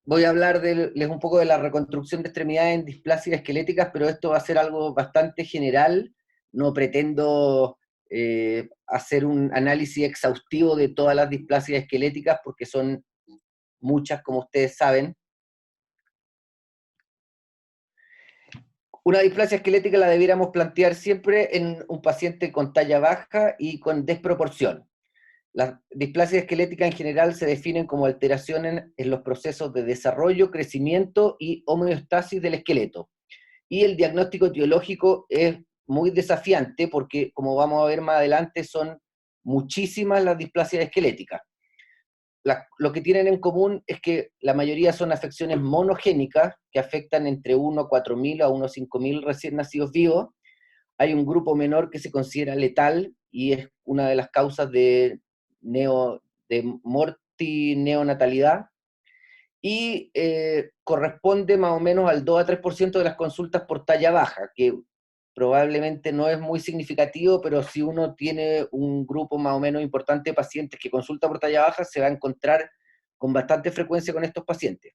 voy a hablarles un poco de la reconstrucción de extremidades en displasias esqueléticas, pero esto va a ser algo bastante general. No pretendo hacer un análisis exhaustivo de todas las displasias esqueléticas, porque son muchas, como ustedes saben. Una displasia esquelética la debiéramos plantear siempre en un paciente con talla baja y con desproporción. Las displasias esqueléticas en general se definen como alteraciones en los procesos de desarrollo, crecimiento y homeostasis del esqueleto. Y el diagnóstico etiológico es muy desafiante porque, como vamos a ver más adelante, son muchísimas las displasias esqueléticas. Lo que tienen en común es que la mayoría son afecciones monogénicas que afectan entre 1 a 4.000 a 1 a 5.000 recién nacidos vivos. Hay un grupo menor que se considera letal y es una de las causas de mortineonatalidad, y corresponde más o menos al 2 a 3% de las consultas por talla baja, que probablemente no es muy significativo, pero si uno tiene un grupo más o menos importante de pacientes que consulta por talla baja, se va a encontrar con bastante frecuencia con estos pacientes.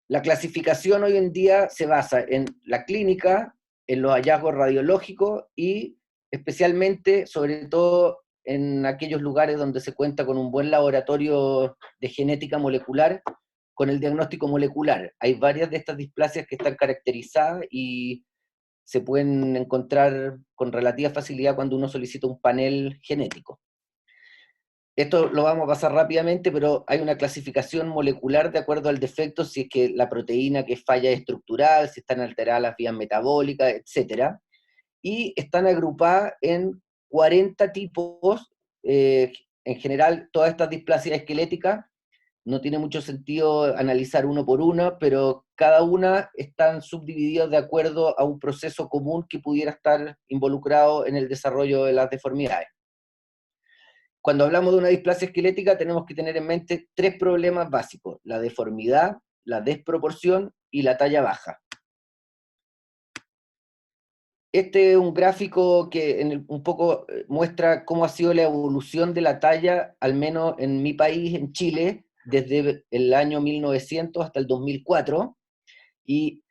La clasificación hoy en día se basa en la clínica, en los hallazgos radiológicos y especialmente, sobre todo, en aquellos lugares donde se cuenta con un buen laboratorio de genética molecular, con el diagnóstico molecular. Hay varias de estas displasias que están caracterizadas y se pueden encontrar con relativa facilidad cuando uno solicita un panel genético. Esto lo vamos a pasar rápidamente, pero hay una clasificación molecular de acuerdo al defecto, si es que la proteína que falla es estructural, si están alteradas las vías metabólicas, etc. Y están agrupadas en 40 tipos. En general, todas estas displasias esqueléticas, no tiene mucho sentido analizar uno por uno, pero cada una están subdivididas de acuerdo a un proceso común que pudiera estar involucrado en el desarrollo de las deformidades. Cuando hablamos de una displasia esquelética tenemos que tener en mente tres problemas básicos: la deformidad, la desproporción y la talla baja. Este es un gráfico que un poco muestra cómo ha sido la evolución de la talla, al menos en mi país, en Chile, desde el año 1900 hasta el 2004, y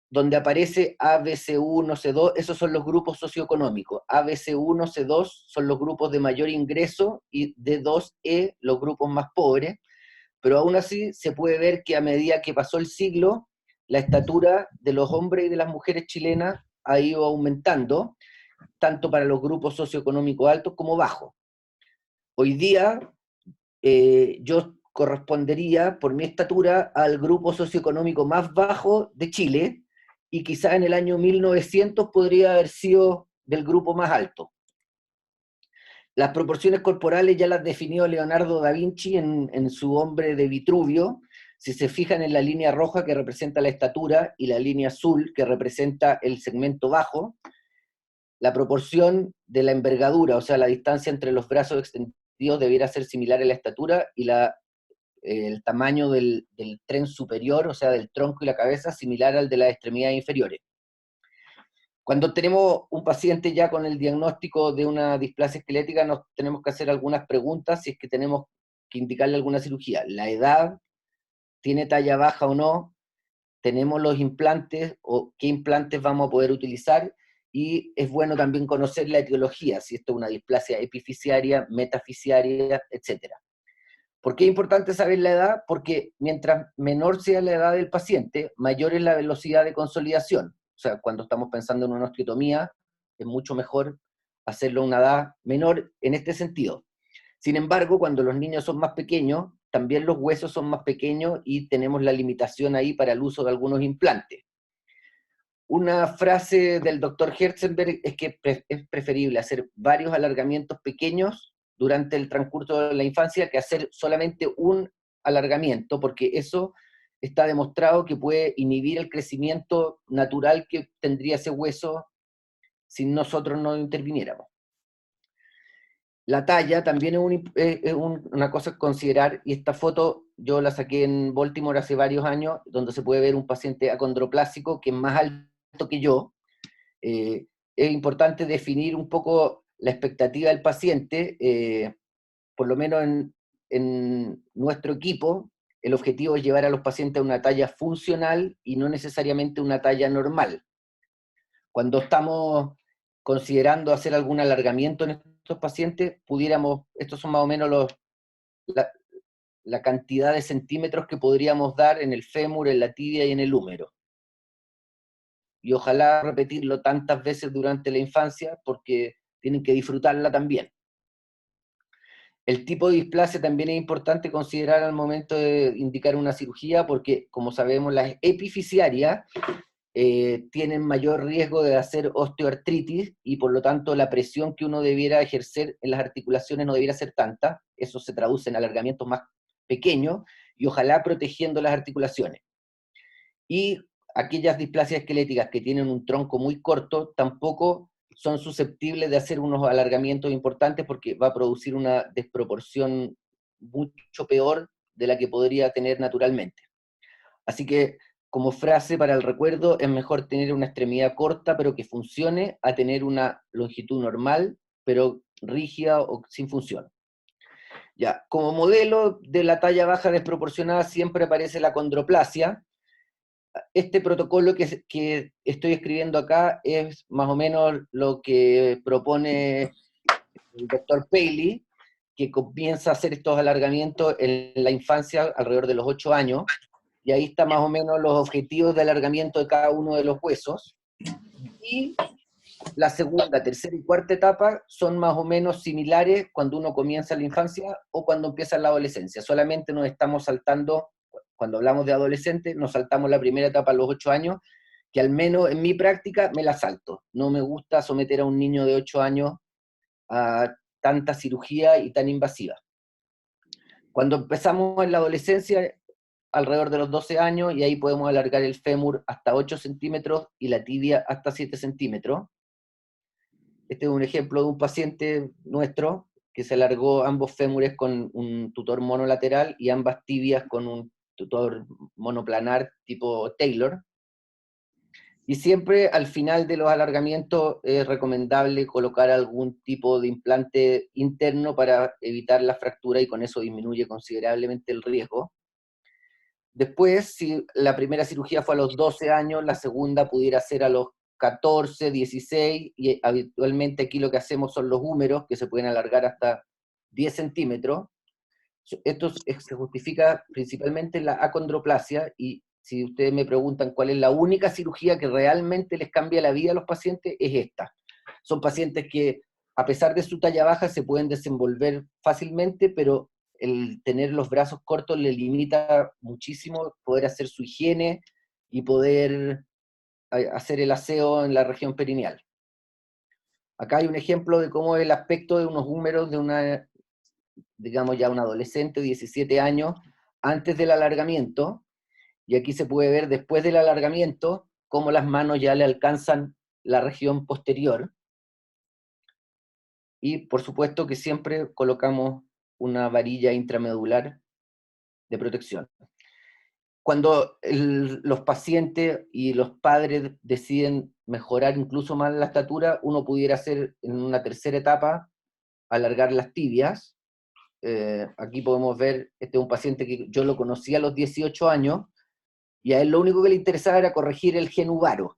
donde aparece ABC1, C2, esos son los grupos socioeconómicos. ABC1, C2 son los grupos de mayor ingreso y D2E los grupos más pobres, pero aún así se puede ver que a medida que pasó el siglo, la estatura de los hombres y de las mujeres chilenas ha ido aumentando, tanto para los grupos socioeconómicos altos como bajos. Hoy día yo correspondería, por mi estatura, al grupo socioeconómico más bajo de Chile, y quizá en el año 1900 podría haber sido del grupo más alto. Las proporciones corporales ya las definió Leonardo da Vinci en su Hombre de Vitruvio. Si se fijan en la línea roja que representa la estatura y la línea azul que representa el segmento bajo, la proporción de la envergadura, o sea, la distancia entre los brazos extendidos, debiera ser similar a la estatura, y el tamaño del tren superior, o sea, del tronco y la cabeza, similar al de las extremidades inferiores. Cuando tenemos un paciente ya con el diagnóstico de una displasia esquelética, nos tenemos que hacer algunas preguntas si es que tenemos que indicarle alguna cirugía. La edad, tiene talla baja o no, tenemos los implantes o qué implantes vamos a poder utilizar, y es bueno también conocer la etiología, si esto es una displasia epifisiaria, metafisiaria, etc. ¿Por qué es importante saber la edad? Porque mientras menor sea la edad del paciente, mayor es la velocidad de consolidación. O sea, cuando estamos pensando en una osteotomía, es mucho mejor hacerlo a una edad menor en este sentido. Sin embargo, cuando los niños son más pequeños, también los huesos son más pequeños y tenemos la limitación ahí para el uso de algunos implantes. Una frase del doctor Herzenberg es que es preferible hacer varios alargamientos pequeños durante el transcurso de la infancia que hacer solamente un alargamiento, porque eso está demostrado que puede inhibir el crecimiento natural que tendría ese hueso si nosotros no interviniéramos. La talla también es una cosa a considerar, y esta foto yo la saqué en Baltimore hace varios años, donde se puede ver un paciente acondroplásico que es más alto que yo. Es importante definir un poco la expectativa del paciente. Por lo menos en nuestro equipo, el objetivo es llevar a los pacientes a una talla funcional y no necesariamente una talla normal. Cuando estamos considerando hacer algún alargamiento en estos pacientes, estos son más o menos la, la cantidad de centímetros que podríamos dar en el fémur, en la tibia y en el húmero. Y ojalá repetirlo tantas veces durante la infancia, porque tienen que disfrutarla también. El tipo de displasia también es importante considerar al momento de indicar una cirugía, porque como sabemos las epifisiarias tienen mayor riesgo de hacer osteoartritis y por lo tanto la presión que uno debiera ejercer en las articulaciones no debiera ser tanta. Eso se traduce en alargamientos más pequeños y ojalá protegiendo las articulaciones. Y aquellas displasias esqueléticas que tienen un tronco muy corto tampoco son susceptibles de hacer unos alargamientos importantes porque va a producir una desproporción mucho peor de la que podría tener naturalmente. Así que, como frase para el recuerdo, es mejor tener una extremidad corta pero que funcione a tener una longitud normal pero rígida o sin función. Ya, como modelo de la talla baja desproporcionada siempre aparece la condroplasia. Este protocolo que estoy escribiendo acá es más o menos lo que propone el doctor Paley, que comienza a hacer estos alargamientos en la infancia alrededor de los 8 años, y ahí está más o menos los objetivos de alargamiento de cada uno de los huesos, y la segunda, tercera y cuarta etapa son más o menos similares cuando uno comienza la infancia o cuando empieza la adolescencia, solamente nos estamos saltando, cuando hablamos de adolescente, nos saltamos la primera etapa a los 8 años, que al menos en mi práctica me la salto. No me gusta someter a un niño de 8 años a tanta cirugía y tan invasiva. Cuando empezamos en la adolescencia, alrededor de los 12 años, y ahí podemos alargar el fémur hasta 8 centímetros y la tibia hasta 7 centímetros. Este es un ejemplo de un paciente nuestro que se alargó ambos fémures con un tutor monolateral y ambas tibias con un tutor monoplanar tipo Taylor. Y siempre al final de los alargamientos es recomendable colocar algún tipo de implante interno para evitar la fractura y con eso disminuye considerablemente el riesgo. Después, si la primera cirugía fue a los 12 años, la segunda pudiera ser a los 14, 16, y habitualmente aquí lo que hacemos son los húmeros, que se pueden alargar hasta 10 centímetros. Esto se justifica principalmente en la acondroplasia, y si ustedes me preguntan cuál es la única cirugía que realmente les cambia la vida a los pacientes, es esta. Son pacientes que, a pesar de su talla baja, se pueden desenvolver fácilmente, pero el tener los brazos cortos le limita muchísimo poder hacer su higiene y poder hacer el aseo en la región perineal. Acá hay un ejemplo de cómo es el aspecto de unos húmeros de una, digamos ya un adolescente, 17 años, antes del alargamiento, y aquí se puede ver después del alargamiento cómo las manos ya le alcanzan la región posterior, y por supuesto que siempre colocamos una varilla intramedular de protección. Cuando los pacientes y los padres deciden mejorar incluso más la estatura, uno pudiera hacer en una tercera etapa, alargar las tibias. Aquí podemos ver, este es un paciente que yo lo conocí a los 18 años, y a él lo único que le interesaba era corregir el genuvaro.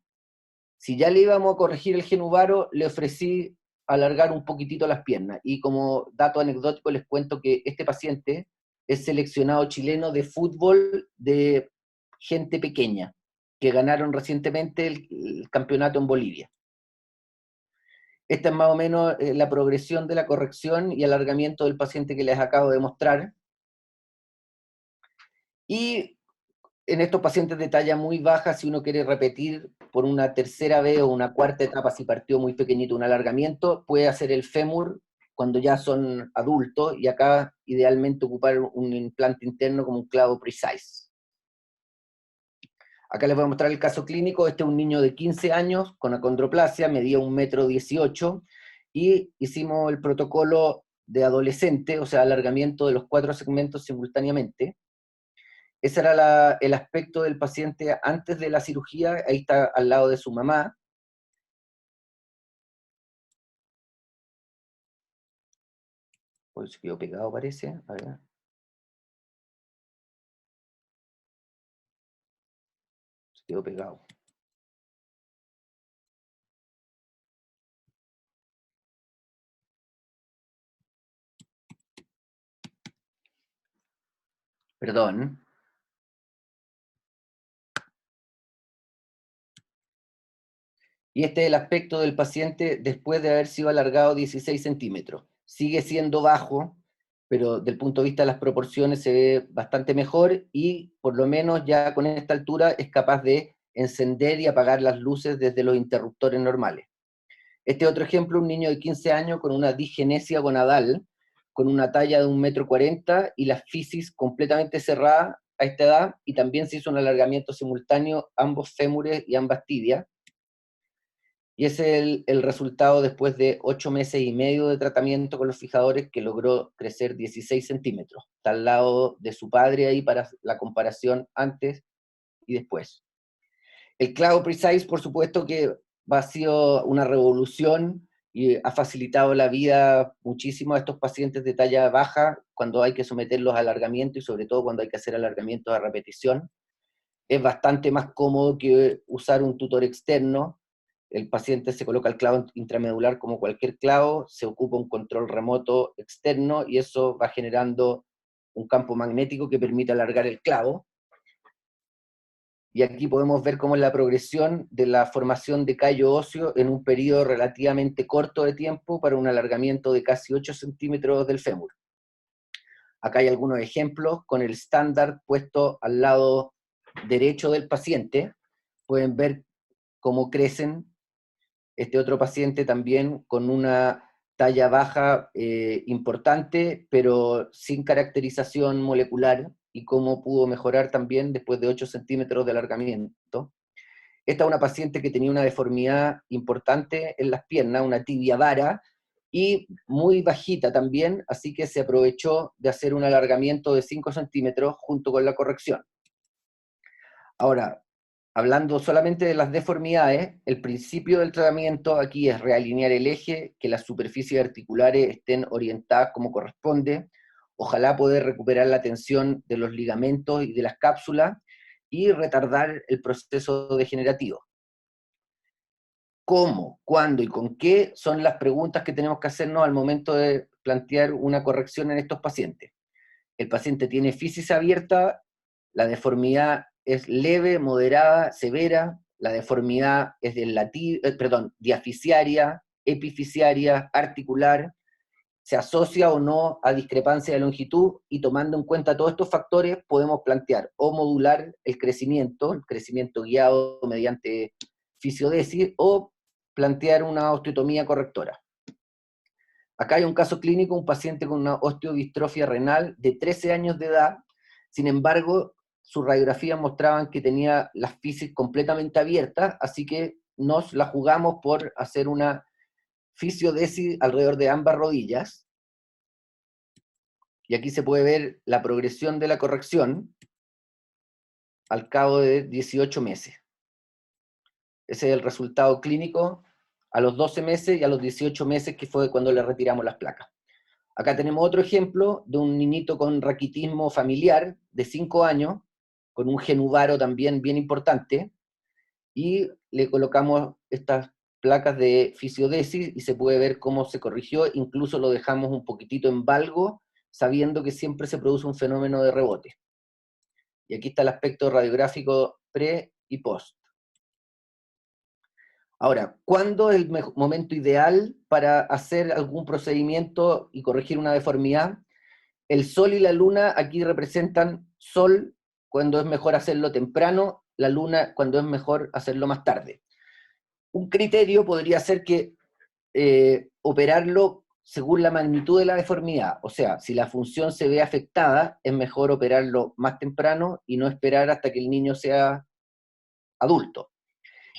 Si ya le íbamos a corregir el genuvaro, le ofrecí alargar un poquitito las piernas. Y como dato anecdótico les cuento que este paciente es seleccionado chileno de fútbol de gente pequeña, que ganaron recientemente el campeonato en Bolivia. Esta es más o menos la progresión de la corrección y alargamiento del paciente que les acabo de mostrar. Y en estos pacientes de talla muy baja, si uno quiere repetir por una tercera vez o una cuarta etapa, si partió muy pequeñito un alargamiento, puede hacer el fémur cuando ya son adultos, y acá idealmente ocupar un implante interno como un clavo Precise. Acá les voy a mostrar el caso clínico. Este es un niño de 15 años con acondroplasia, medía 1,18 m, y hicimos el protocolo de adolescente, o sea, alargamiento de los 4 segmentos simultáneamente. Ese era el aspecto del paciente antes de la cirugía. Ahí está al lado de su mamá. Pues se quedó pegado, parece. A ver. Quedó pegado. Perdón. Y este es el aspecto del paciente después de haber sido alargado 16 centímetros. Sigue siendo bajo, pero del punto de vista de las proporciones se ve bastante mejor y por lo menos ya con esta altura es capaz de encender y apagar las luces desde los interruptores normales. Este otro ejemplo, un niño de 15 años con una disgenesia gonadal, con una talla de 1,40 m y la fisis completamente cerrada a esta edad, y también se hizo un alargamiento simultáneo, ambos fémures y ambas tibias, y ese es el resultado después de 8 meses y medio de tratamiento con los fijadores, que logró crecer 16 centímetros. Está al lado de su padre ahí para la comparación antes y después. El clavo Precise, por supuesto que ha sido una revolución y ha facilitado la vida muchísimo a estos pacientes de talla baja cuando hay que someterlos a alargamiento y sobre todo cuando hay que hacer alargamientos a repetición. Es bastante más cómodo que usar un tutor externo. El paciente se coloca el clavo intramedular como cualquier clavo, se ocupa un control remoto externo y eso va generando un campo magnético que permite alargar el clavo. Y aquí podemos ver cómo es la progresión de la formación de callo óseo en un periodo relativamente corto de tiempo para un alargamiento de casi 8 centímetros del fémur. Acá hay algunos ejemplos con el estándar puesto al lado derecho del paciente. Pueden ver cómo crecen. Este otro paciente también con una talla baja importante, pero sin caracterización molecular, y cómo pudo mejorar también después de 8 centímetros de alargamiento. Esta es una paciente que tenía una deformidad importante en las piernas, una tibia vara, y muy bajita también, así que se aprovechó de hacer un alargamiento de 5 centímetros junto con la corrección. Ahora, hablando solamente de las deformidades, el principio del tratamiento aquí es realinear el eje, que las superficies articulares estén orientadas como corresponde, ojalá poder recuperar la tensión de los ligamentos y de las cápsulas, y retardar el proceso degenerativo. ¿Cómo, cuándo y con qué? Son las preguntas que tenemos que hacernos al momento de plantear una corrección en estos pacientes. El paciente tiene fisis abierta, la deformidad es leve, moderada, severa, la deformidad es diaficiaria, epifisiaria, articular, se asocia o no a discrepancia de longitud, y tomando en cuenta todos estos factores podemos plantear o modular el crecimiento guiado mediante fisiodesis, o plantear una osteotomía correctora. Acá hay un caso clínico, un paciente con una osteodistrofia renal de 13 años de edad. Sin embargo, sus radiografías mostraban que tenía las fisis completamente abiertas, así que nos la jugamos por hacer una fisiodesis alrededor de ambas rodillas. Y aquí se puede ver la progresión de la corrección al cabo de 18 meses. Ese es el resultado clínico a los 12 meses y a los 18 meses, que fue cuando le retiramos las placas. Acá tenemos otro ejemplo de un niñito con raquitismo familiar de 5 años, con un genuvaro también bien importante, y le colocamos estas placas de fisiodesis y se puede ver cómo se corrigió, incluso lo dejamos un poquitito en valgo, sabiendo que siempre se produce un fenómeno de rebote. Y aquí está el aspecto radiográfico pre y post. Ahora, ¿cuándo es el momento ideal para hacer algún procedimiento y corregir una deformidad? El sol y la luna aquí representan sol cuando es mejor hacerlo temprano, la luna cuando es mejor hacerlo más tarde. Un criterio podría ser que operarlo según la magnitud de la deformidad, o sea, si la función se ve afectada, es mejor operarlo más temprano y no esperar hasta que el niño sea adulto.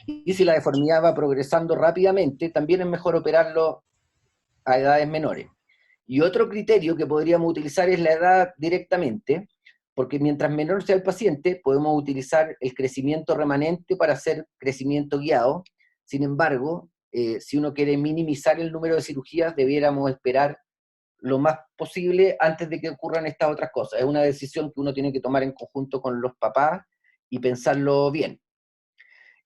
Y si la deformidad va progresando rápidamente, también es mejor operarlo a edades menores. Y otro criterio que podríamos utilizar es la edad directamente, porque mientras menor sea el paciente, podemos utilizar el crecimiento remanente para hacer crecimiento guiado. Sin embargo, si uno quiere minimizar el número de cirugías, debiéramos esperar lo más posible antes de que ocurran estas otras cosas. Es una decisión que uno tiene que tomar en conjunto con los papás y pensarlo bien.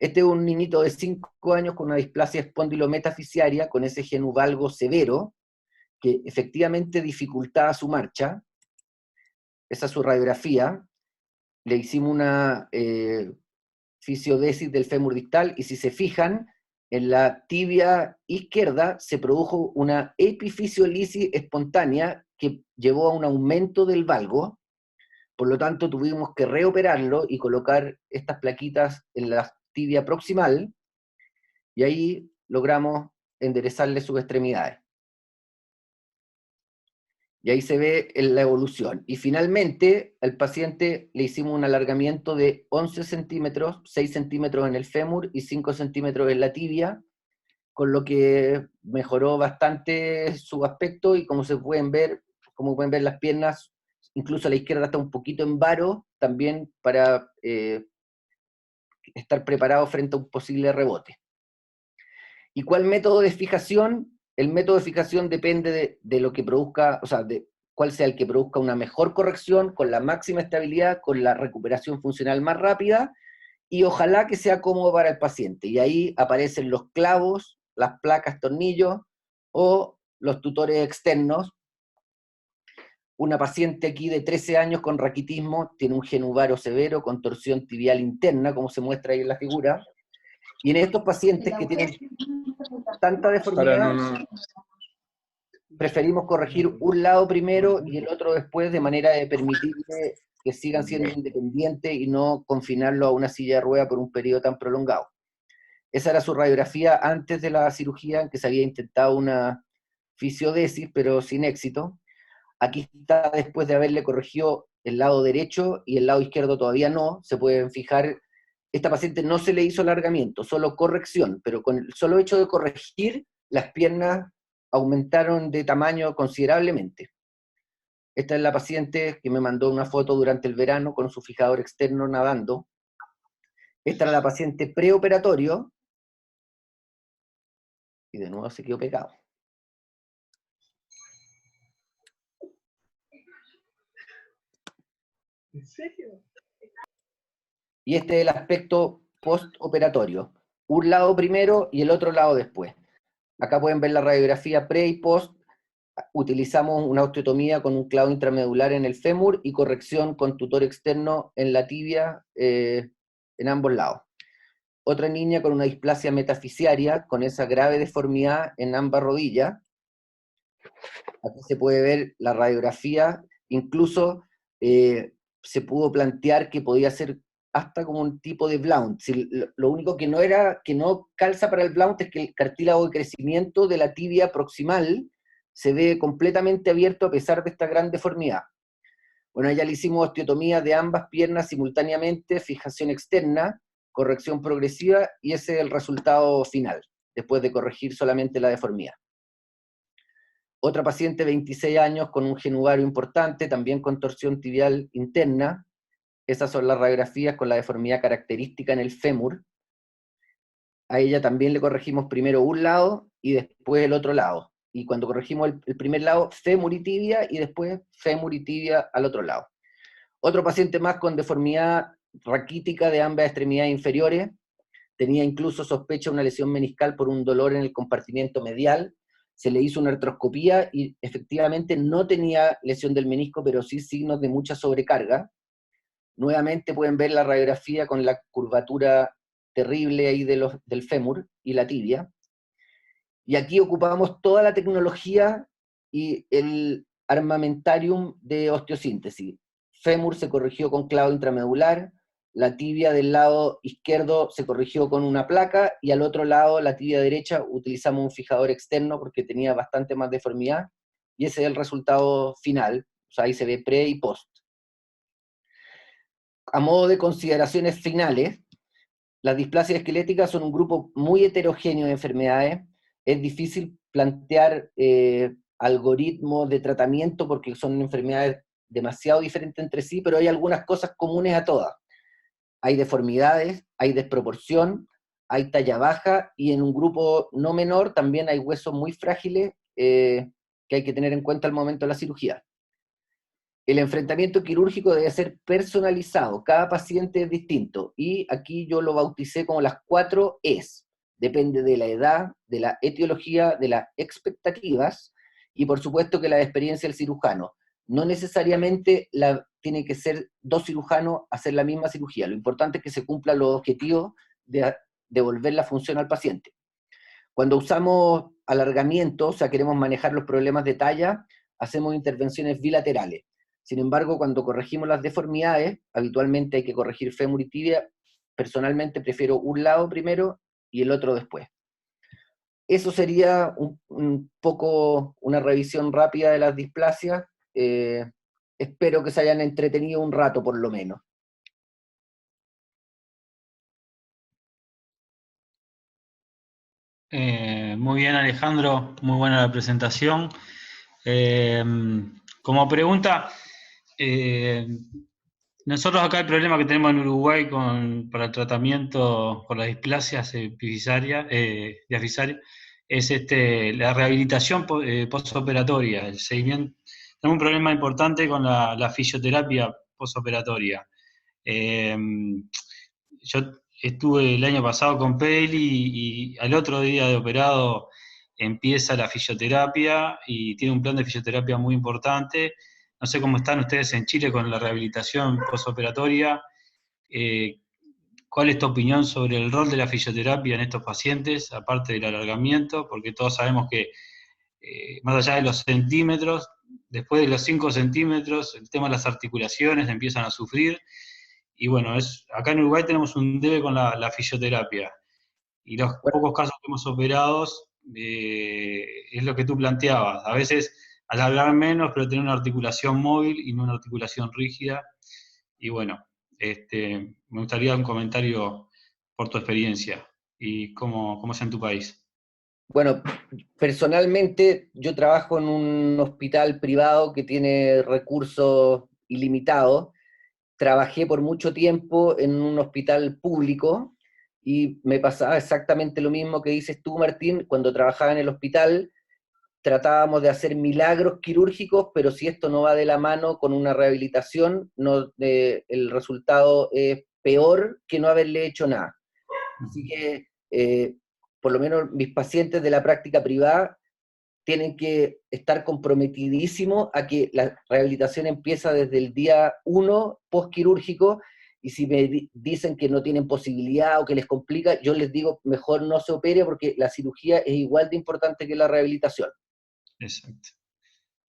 Este es un niñito de 5 años con una displasia espondilometafisiaria, con ese genuvalgo severo, que efectivamente dificultaba su marcha. Esa es su radiografía. Le hicimos una fisiodesis del fémur distal, y si se fijan, en la tibia izquierda se produjo una epifisiolisis espontánea que llevó a un aumento del valgo. Por lo tanto tuvimos que reoperarlo y colocar estas plaquitas en la tibia proximal, y ahí logramos enderezarle sus extremidades. Y ahí se ve la evolución. Y finalmente, al paciente le hicimos un alargamiento de 11 centímetros, 6 centímetros en el fémur y 5 centímetros en la tibia, con lo que mejoró bastante su aspecto, y como pueden ver las piernas, incluso a la izquierda está un poquito en varo, también para estar preparado frente a un posible rebote. ¿Y cuál método de fijación? El método de fijación depende de lo que produzca, o sea, de cuál sea el que produzca una mejor corrección, con la máxima estabilidad, con la recuperación funcional más rápida, y ojalá que sea cómodo para el paciente. Y ahí aparecen los clavos, las placas, tornillos, o los tutores externos. Una paciente aquí de 13 años con raquitismo, tiene un genuvaro severo, con torsión tibial interna, como se muestra ahí en la figura. Y en estos pacientes que tienen tanta Ahora deformidad, no, no. preferimos corregir un lado primero y el otro después, de manera de permitirle que sigan siendo independientes y no confinarlo a una silla de rueda por un periodo tan prolongado. Esa era su radiografía antes de la cirugía, en que se había intentado una fisiodesis, pero sin éxito. Aquí está después de haberle corregido el lado derecho, y el lado izquierdo todavía no. Se pueden fijar, esta paciente no se le hizo alargamiento, solo corrección, pero con el solo hecho de corregir, las piernas aumentaron de tamaño considerablemente. Esta es la paciente que me mandó una foto durante el verano con su fijador externo nadando. Esta era la paciente preoperatorio, y de nuevo se quedó pegado. ¿En serio? Y este es el aspecto postoperatorio. Un lado primero y el otro lado después. Acá pueden ver la radiografía pre y post. Utilizamos una osteotomía con un clavo intramedular en el fémur y corrección con tutor externo en la tibia, en ambos lados. Otra niña con una displasia metafisiaria, con esa grave deformidad en ambas rodillas. Aquí se puede ver la radiografía, incluso se pudo plantear que podía ser hasta como un tipo de blount. Si lo único que no calza para el blount es que el cartílago de crecimiento de la tibia proximal se ve completamente abierto a pesar de esta gran deformidad. Bueno, ya le hicimos osteotomía de ambas piernas simultáneamente, fijación externa, corrección progresiva, y ese es el resultado final, después de corregir solamente la deformidad. Otra paciente, 26 años, con un genuvario importante, también con torsión tibial interna. Esas son las radiografías con la deformidad característica en el fémur. A ella también le corregimos primero un lado y después el otro lado. Y cuando corregimos el primer lado, fémur y tibia, y después fémur y tibia al otro lado. Otro paciente más con deformidad raquítica de ambas extremidades inferiores. Tenía incluso sospecha de una lesión meniscal por un dolor en el compartimiento medial. Se le hizo una artroscopía y efectivamente no tenía lesión del menisco, pero sí signos de mucha sobrecarga. Nuevamente pueden ver la radiografía con la curvatura terrible ahí del fémur y la tibia. Y aquí ocupamos toda la tecnología y el armamentarium de osteosíntesis. Fémur se corrigió con clavo intramedular, la tibia del lado izquierdo se corrigió con una placa, y al otro lado, la tibia derecha, utilizamos un fijador externo porque tenía bastante más deformidad, y ese es el resultado final. O sea, ahí se ve pre y post. A modo de consideraciones finales, las displasias esqueléticas son un grupo muy heterogéneo de enfermedades. Es difícil plantear algoritmos de tratamiento porque son enfermedades demasiado diferentes entre sí, pero hay algunas cosas comunes a todas. Hay deformidades, hay desproporción, hay talla baja, y en un grupo no menor también hay huesos muy frágiles que hay que tener en cuenta al momento de la cirugía. El enfrentamiento quirúrgico debe ser personalizado, cada paciente es distinto, y aquí yo lo bauticé como las 4 E's. Depende de la edad, de la etiología, de las expectativas, y por supuesto que la experiencia del cirujano. No necesariamente tiene que ser dos cirujanos hacer la misma cirugía, lo importante es que se cumplan los objetivos de devolver la función al paciente. Cuando usamos alargamiento, o sea, queremos manejar los problemas de talla, hacemos intervenciones bilaterales. Sin embargo, cuando corregimos las deformidades, habitualmente hay que corregir fémur y tibia. Personalmente prefiero un lado primero y el otro después. Eso sería un poco una revisión rápida de las displasias. Espero que se hayan entretenido un rato por lo menos. Muy bien, Alejandro, muy buena la presentación. Como pregunta, nosotros acá el problema que tenemos en Uruguay para el tratamiento por las displasias diafisarias es la rehabilitación postoperatoria, el seguimiento. Tenemos un problema importante con la fisioterapia postoperatoria. Yo estuve el año pasado con Peli y al otro día de operado empieza la fisioterapia y tiene un plan de fisioterapia muy importante. No sé cómo están ustedes en Chile con la rehabilitación postoperatoria. Eh, ¿Cuál es tu opinión sobre el rol de la fisioterapia en estos pacientes, aparte del alargamiento? Porque todos sabemos que más allá de los centímetros, después de los 5 centímetros, el tema de las articulaciones empiezan a sufrir. Y bueno, acá en Uruguay tenemos un debe con la fisioterapia. Y los pocos casos que hemos operado es lo que tú planteabas. A veces alargar menos, pero tener una articulación móvil y no una articulación rígida. Y bueno, me gustaría un comentario por tu experiencia y cómo es en tu país. Bueno, personalmente yo trabajo en un hospital privado que tiene recursos ilimitados. Trabajé por mucho tiempo en un hospital público y me pasaba exactamente lo mismo que dices tú, Martín. Cuando trabajaba en el hospital tratábamos de hacer milagros quirúrgicos, pero si esto no va de la mano con una rehabilitación, no, el resultado es peor que no haberle hecho nada. Así que, por lo menos mis pacientes de la práctica privada tienen que estar comprometidísimos a que la rehabilitación empieza desde el día 1 postquirúrgico, y si me dicen que no tienen posibilidad o que les complica, yo les digo mejor no se opere porque la cirugía es igual de importante que la rehabilitación. Exacto.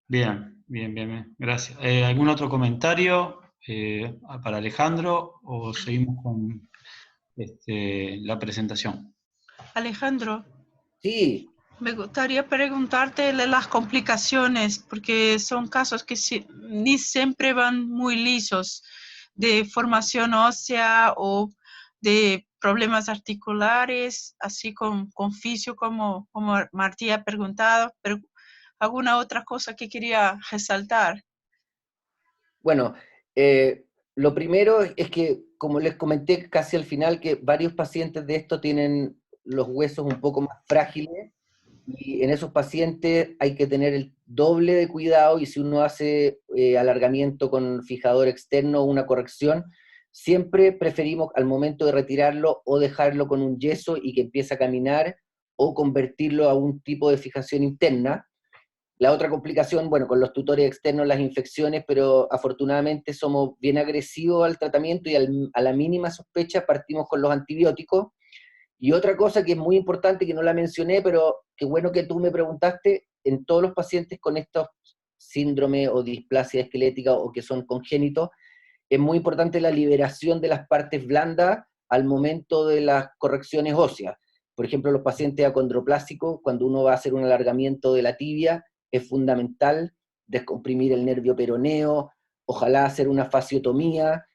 Bien, bien, bien, bien. Gracias. ¿Algún otro comentario para Alejandro o seguimos con la presentación? Alejandro, Sí, me gustaría preguntarte de las complicaciones, porque son casos que ni siempre van muy lisos, de formación ósea o de problemas articulares, así con fisio, como Martí ha preguntado, pero alguna otra cosa que quería resaltar. bueno, lo primero es que, como les comenté casi al final, que varios pacientes de esto tienen los huesos un poco más frágiles, y en esos pacientes hay que tener el doble de cuidado, y si uno hace alargamiento con fijador externo o una corrección, siempre preferimos al momento de retirarlo o dejarlo con un yeso y que empiece a caminar, o convertirlo a un tipo de fijación interna. La otra complicación, bueno, con los tutores externos, las infecciones, pero afortunadamente somos bien agresivos al tratamiento y a la mínima sospecha partimos con los antibióticos. Y otra cosa que es muy importante, que no la mencioné, pero qué bueno que tú me preguntaste, en todos los pacientes con estos síndrome o displasia esquelética o que son congénitos, es muy importante la liberación de las partes blandas al momento de las correcciones óseas. Por ejemplo, los pacientes acondroplásicos, cuando uno va a hacer un alargamiento de la tibia, es fundamental descomprimir el nervio peroneo, ojalá hacer una fasciotomía,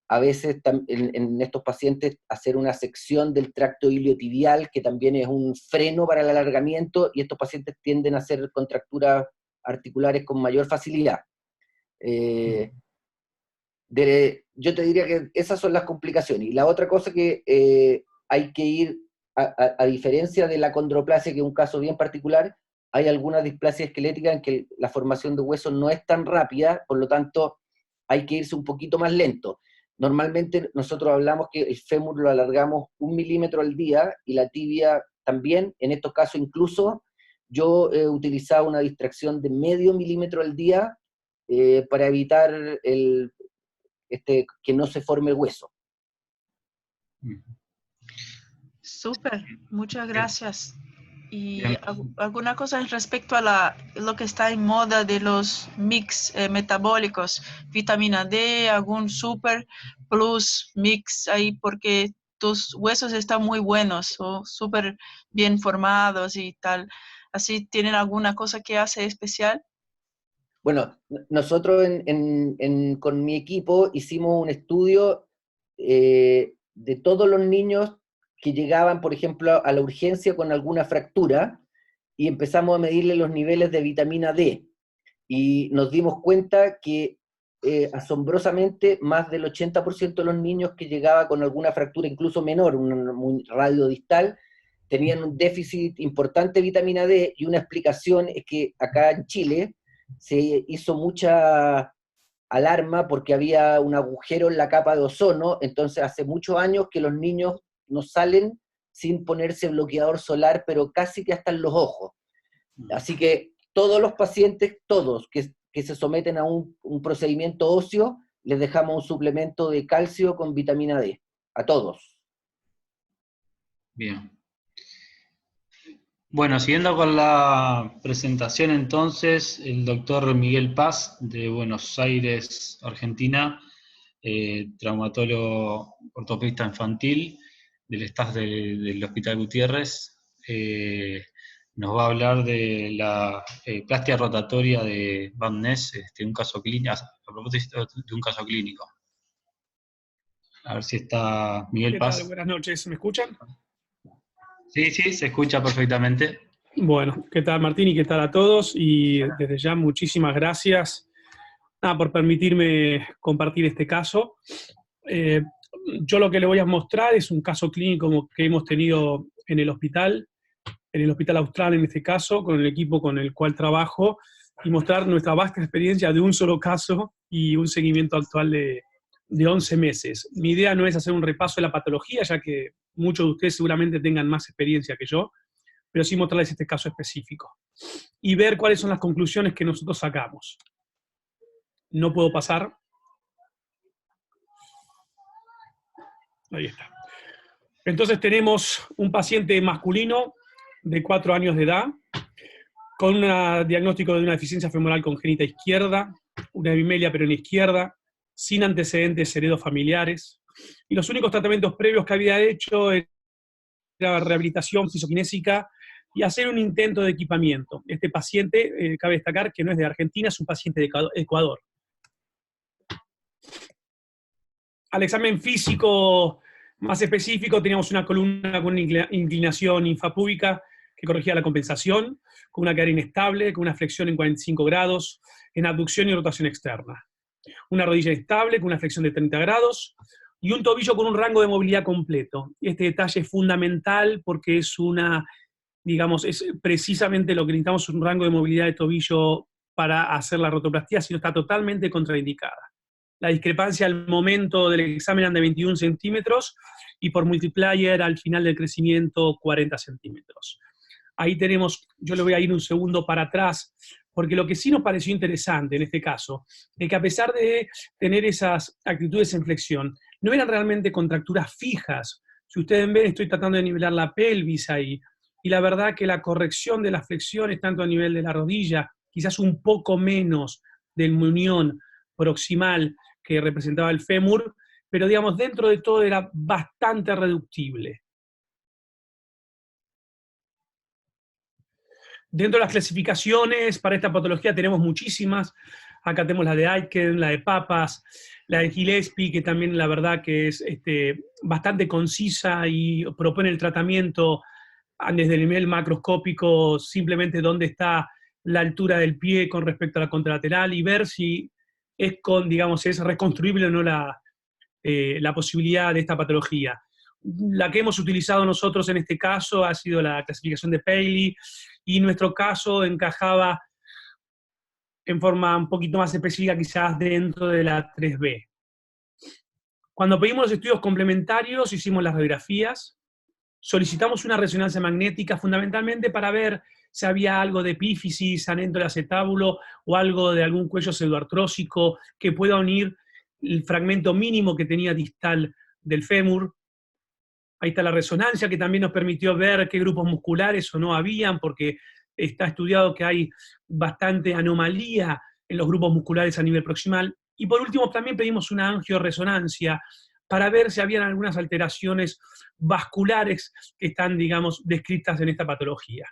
a veces en estos pacientes hacer una sección del tracto iliotibial, que también es un freno para el alargamiento, y estos pacientes tienden a hacer contracturas articulares con mayor facilidad. Yo te diría que esas son las complicaciones. Y la otra cosa que hay que ir, a diferencia de la condroplasia, que es un caso bien particular, hay algunas displasias esqueléticas en que la formación de huesos no es tan rápida, por lo tanto hay que irse un poquito más lento. Normalmente nosotros hablamos que el fémur lo alargamos 1 milímetro al día, y la tibia también. En estos casos incluso yo he utilizado una distracción de medio milímetro al día para evitar que no se forme el hueso. Súper, muchas gracias. Y Bien. alguna cosa respecto a lo que está en moda de los mix metabólicos, vitamina D, algún super plus mix ahí, porque tus huesos están muy buenos o súper bien formados y tal. ¿Así tienen alguna cosa que hace especial? Bueno, nosotros con mi equipo hicimos un estudio de todos los niños que llegaban, por ejemplo, a la urgencia con alguna fractura, y empezamos a medirle los niveles de vitamina D. Y nos dimos cuenta que asombrosamente más del 80% de los niños que llegaba con alguna fractura, incluso menor, un radio distal, tenían un déficit importante de vitamina D, y una explicación es que acá en Chile se hizo mucha alarma porque había un agujero en la capa de ozono. Entonces hace muchos años que los niños no salen sin ponerse bloqueador solar, pero casi que hasta en los ojos. Así que todos los pacientes, todos que se someten a un procedimiento óseo, les dejamos un suplemento de calcio con vitamina D, a todos. Bien. Bueno, siguiendo con la presentación entonces, el doctor Miguel Paz, de Buenos Aires, Argentina, traumatólogo ortopedista infantil del staff del Hospital Gutiérrez, nos va a hablar de la plastia rotatoria de Van Ness, un caso clínico, a propósito de un caso clínico. A ver si está Miguel ¿Qué Paz. tal? Buenas noches, ¿me escuchan? Sí, se escucha perfectamente. Bueno, ¿qué tal, Martín? Y qué tal a todos. Y desde ya muchísimas gracias por permitirme compartir este caso. Yo lo que le voy a mostrar es un caso clínico que hemos tenido en el Hospital Austral en este caso, con el equipo con el cual trabajo, y mostrar nuestra vasta experiencia de un solo caso y un seguimiento actual de 11 meses. Mi idea no es hacer un repaso de la patología, ya que muchos de ustedes seguramente tengan más experiencia que yo, pero sí mostrarles este caso específico y ver cuáles son las conclusiones que nosotros sacamos. No puedo pasar. Ahí está. Entonces tenemos un paciente masculino de 4 años de edad, con un diagnóstico de una deficiencia femoral congénita izquierda, una hemimelia peronea izquierda, sin antecedentes heredofamiliares, y los únicos tratamientos previos que había hecho era rehabilitación fisioquinésica y hacer un intento de equipamiento. Este paciente, cabe destacar que no es de Argentina, es un paciente de Ecuador. Al examen físico más específico teníamos una columna con una inclinación infrapúbica que corregía la compensación, con una cadera inestable, con una flexión en 45 grados, en abducción y rotación externa. Una rodilla estable con una flexión de 30 grados, y un tobillo con un rango de movilidad completo. Este detalle es fundamental porque es es precisamente lo que necesitamos, un rango de movilidad de tobillo para hacer la rotoplastía, si no está totalmente contraindicada. La discrepancia al momento del examen eran de 21 centímetros, y por multiplier al final del crecimiento 40 centímetros. Ahí tenemos, yo le voy a ir un segundo para atrás, porque lo que sí nos pareció interesante en este caso, es que a pesar de tener esas actitudes en flexión, no eran realmente contracturas fijas. Si ustedes ven, estoy tratando de nivelar la pelvis ahí, y la verdad que la corrección de las flexiones, tanto a nivel de la rodilla, quizás un poco menos del muñón proximal que representaba el fémur, pero digamos, dentro de todo era bastante reductible. Dentro de las clasificaciones para esta patología tenemos muchísimas. Acá tenemos la de Aiken, la de Papas, la de Gillespie, que también la verdad que es bastante concisa y propone el tratamiento desde el nivel macroscópico, simplemente dónde está la altura del pie con respecto a la contralateral, y ver si es reconstruible o no la posibilidad de esta patología. La que hemos utilizado nosotros en este caso ha sido la clasificación de Paley, y nuestro caso encajaba en forma un poquito más específica quizás dentro de la 3B. Cuando pedimos los estudios complementarios, hicimos las radiografías, solicitamos una resonancia magnética fundamentalmente para ver si había algo de epífisis, anento de acetábulo o algo de algún cuello pseudoartrósico que pueda unir el fragmento mínimo que tenía distal del fémur. Ahí está la resonancia, que también nos permitió ver qué grupos musculares o no habían, porque está estudiado que hay bastante anomalía en los grupos musculares a nivel proximal. Y por último, también pedimos una angioresonancia para ver si habían algunas alteraciones vasculares que están, digamos, descritas en esta patología.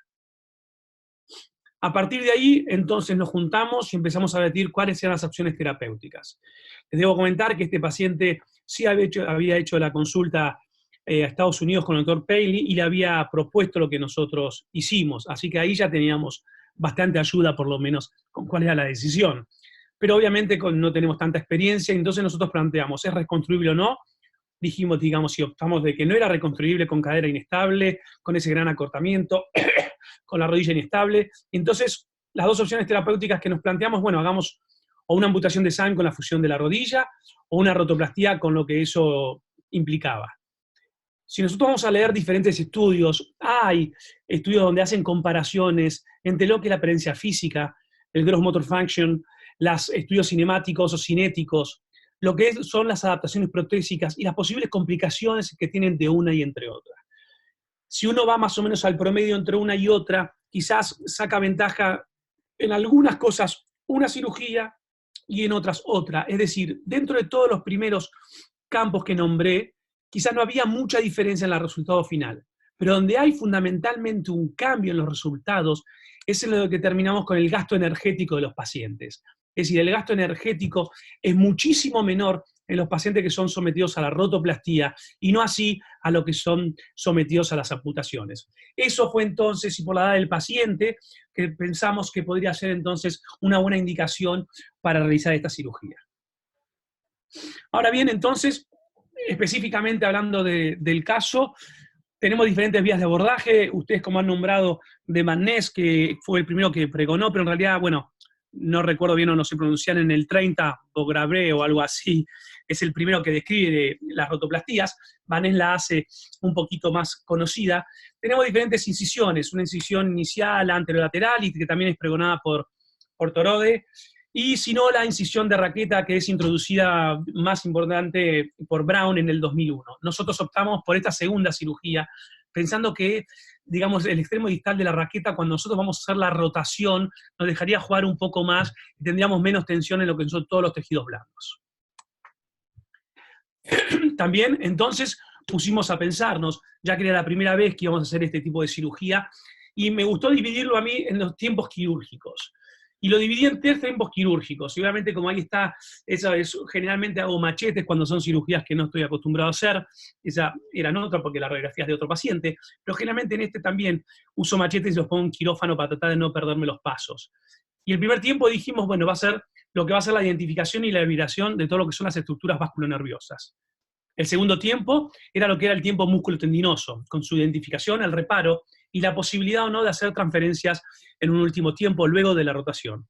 A partir de ahí, entonces, nos juntamos y empezamos a debatir cuáles eran las opciones terapéuticas. Les debo comentar que este paciente sí había hecho la consulta a Estados Unidos con el doctor Paley y le había propuesto lo que nosotros hicimos. Así que ahí ya teníamos bastante ayuda, por lo menos, con cuál era la decisión. Pero obviamente no tenemos tanta experiencia, entonces nosotros planteamos, ¿es reconstruible o no? Dijimos, digamos, si optamos de que no era reconstruible con cadera inestable, con ese gran acortamiento, con la rodilla inestable. Entonces, las dos opciones terapéuticas que nos planteamos, bueno, hagamos o una amputación de SAM con la fusión de la rodilla, o una rotoplastía con lo que eso implicaba. Si nosotros vamos a leer diferentes estudios, hay estudios donde hacen comparaciones entre lo que es la apariencia física, el gross motor function, los estudios cinemáticos o cinéticos, lo que son las adaptaciones protésicas y las posibles complicaciones que tienen de una y entre otras. Si uno va más o menos al promedio entre una y otra, quizás saca ventaja en algunas cosas una cirugía y en otras otra. Es decir, dentro de todos los primeros campos que nombré, quizás no había mucha diferencia en el resultado final. Pero donde hay fundamentalmente un cambio en los resultados es en lo que terminamos con el gasto energético de los pacientes. Es decir, el gasto energético es muchísimo menor en los pacientes que son sometidos a la rotoplastía y no así a los que son sometidos a las amputaciones. Eso fue entonces, y por la edad del paciente, que pensamos que podría ser entonces una buena indicación para realizar esta cirugía. Ahora bien, entonces, específicamente hablando del caso, tenemos diferentes vías de abordaje. Ustedes, como han nombrado, de Magnés, que fue el primero que pregonó, pero en realidad, bueno, no recuerdo bien o no sé pronunciar, en el 30, Bograbré o algo así, es el primero que describe las rotoplastías. Magnés la hace un poquito más conocida. Tenemos diferentes incisiones, una incisión inicial, anterolateral, y que también es pregonada por Torode, y si no, la incisión de raqueta, que es introducida más importante por Brown en el 2001. Nosotros optamos por esta segunda cirugía, pensando que, digamos, el extremo distal de la raqueta, cuando nosotros vamos a hacer la rotación, nos dejaría jugar un poco más y tendríamos menos tensión en lo que son todos los tejidos blandos. También, entonces, pusimos a pensarnos, ya que era la primera vez que íbamos a hacer este tipo de cirugía, y me gustó dividirlo a mí en los tiempos quirúrgicos. Y lo dividí en 3 tiempos quirúrgicos. Y obviamente, como ahí está, generalmente hago machetes cuando son cirugías que no estoy acostumbrado a hacer. Esa eran otra porque la radiografía es de otro paciente. Pero generalmente en este también uso machetes y los pongo en quirófano para tratar de no perderme los pasos. Y el primer tiempo dijimos, bueno, va a ser lo que va a ser la identificación y la liberación de todo lo que son las estructuras vasculonerviosas. El segundo tiempo era lo que era el tiempo músculo-tendinoso, con su identificación, el reparo, y la posibilidad o no de hacer transferencias en un último tiempo luego de la rotación.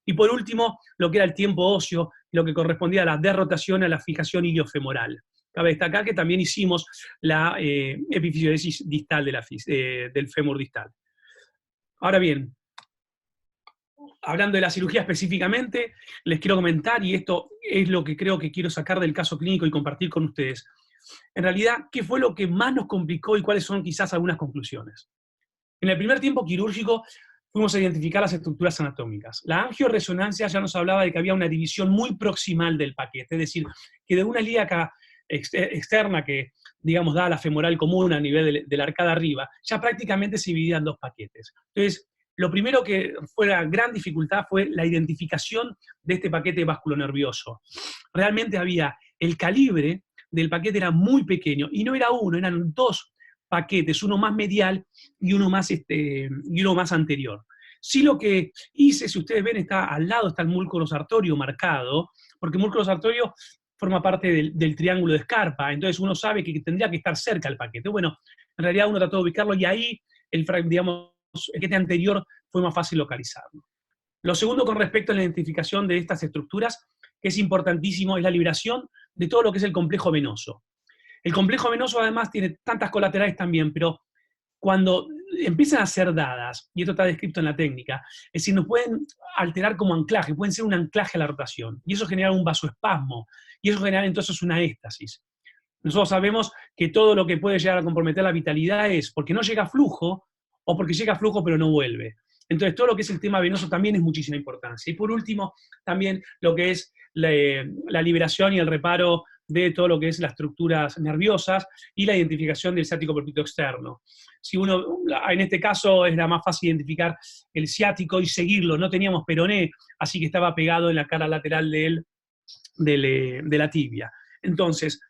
Y por último, lo que era el tiempo óseo, lo que correspondía a la derrotación, a la fijación iliofemoral. Cabe destacar que también hicimos la epifisiodisis distal del fémur distal. Ahora bien, hablando de la cirugía específicamente, les quiero comentar, y esto es lo que creo que quiero sacar del caso clínico y compartir con ustedes. En realidad, ¿qué fue lo que más nos complicó y cuáles son quizás algunas conclusiones? En el primer tiempo quirúrgico fuimos a identificar las estructuras anatómicas. La angioresonancia ya nos hablaba de que había una división muy proximal del paquete, es decir, que de una ilíaca externa que, digamos, da la femoral común a nivel de la arcada arriba, ya prácticamente se dividían 2 paquetes. Entonces, lo primero que fue la gran dificultad fue la identificación de este paquete vasculonervioso. Realmente había el calibre del paquete era muy pequeño, y no era uno, eran 2 paquetes, uno más medial y uno más anterior. Sí, lo que hice, si ustedes ven, está al lado, está el músculo sartorio marcado, porque el músculo sartorio forma parte del triángulo de Scarpa, entonces uno sabe que tendría que estar cerca del paquete. Bueno, en realidad uno trató de ubicarlo y ahí el paquete anterior fue más fácil localizarlo. Lo segundo, con respecto a la identificación de estas estructuras, que es importantísimo, es la liberación de todo lo que es el complejo venoso. El complejo venoso además tiene tantas colaterales también, pero cuando empiezan a ser dadas, y esto está descrito en la técnica, es decir, nos pueden alterar como anclaje, pueden ser un anclaje a la rotación, y eso genera un vasoespasmo, y eso genera entonces una éstasis. Nosotros sabemos que todo lo que puede llegar a comprometer la vitalidad es porque no llega flujo, o porque llega flujo pero no vuelve. Entonces, todo lo que es el tema venoso también es muchísima importancia. Y por último, también lo que es la liberación y el reparo de todo lo que es las estructuras nerviosas y la identificación del ciático perpetuo externo. Si uno, en este caso, era más fácil identificar el ciático y seguirlo. No teníamos peroné, así que estaba pegado en la cara lateral de la tibia. Entonces,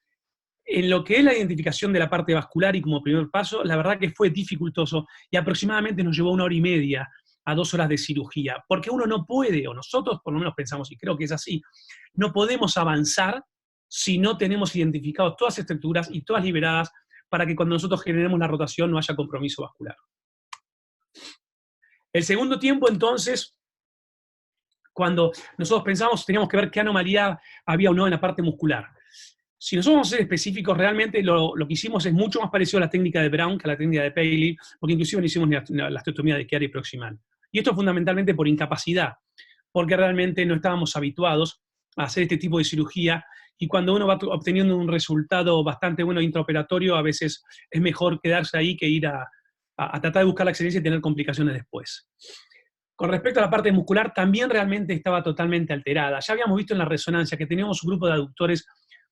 en lo que es la identificación de la parte vascular y como primer paso, la verdad que fue dificultoso y aproximadamente nos llevó 1 hora y media a 2 horas de cirugía, porque uno no puede, o nosotros por lo menos pensamos, y creo que es así, no podemos avanzar si no tenemos identificados todas las estructuras y todas liberadas para que cuando nosotros generemos la rotación no haya compromiso vascular. El segundo tiempo, entonces, cuando nosotros pensamos, teníamos que ver qué anomalía había o no en la parte muscular. Si nosotros vamos a ser específicos, realmente lo que hicimos es mucho más parecido a la técnica de Brown que a la técnica de Paley, porque inclusive no hicimos la osteotomía de Chiari proximal. Y esto fundamentalmente por incapacidad, porque realmente no estábamos habituados a hacer este tipo de cirugía, y cuando uno va obteniendo un resultado bastante bueno intraoperatorio, a veces es mejor quedarse ahí que ir a tratar de buscar la excelencia y tener complicaciones después. Con respecto a la parte muscular, también realmente estaba totalmente alterada. Ya habíamos visto en la resonancia que teníamos un grupo de aductores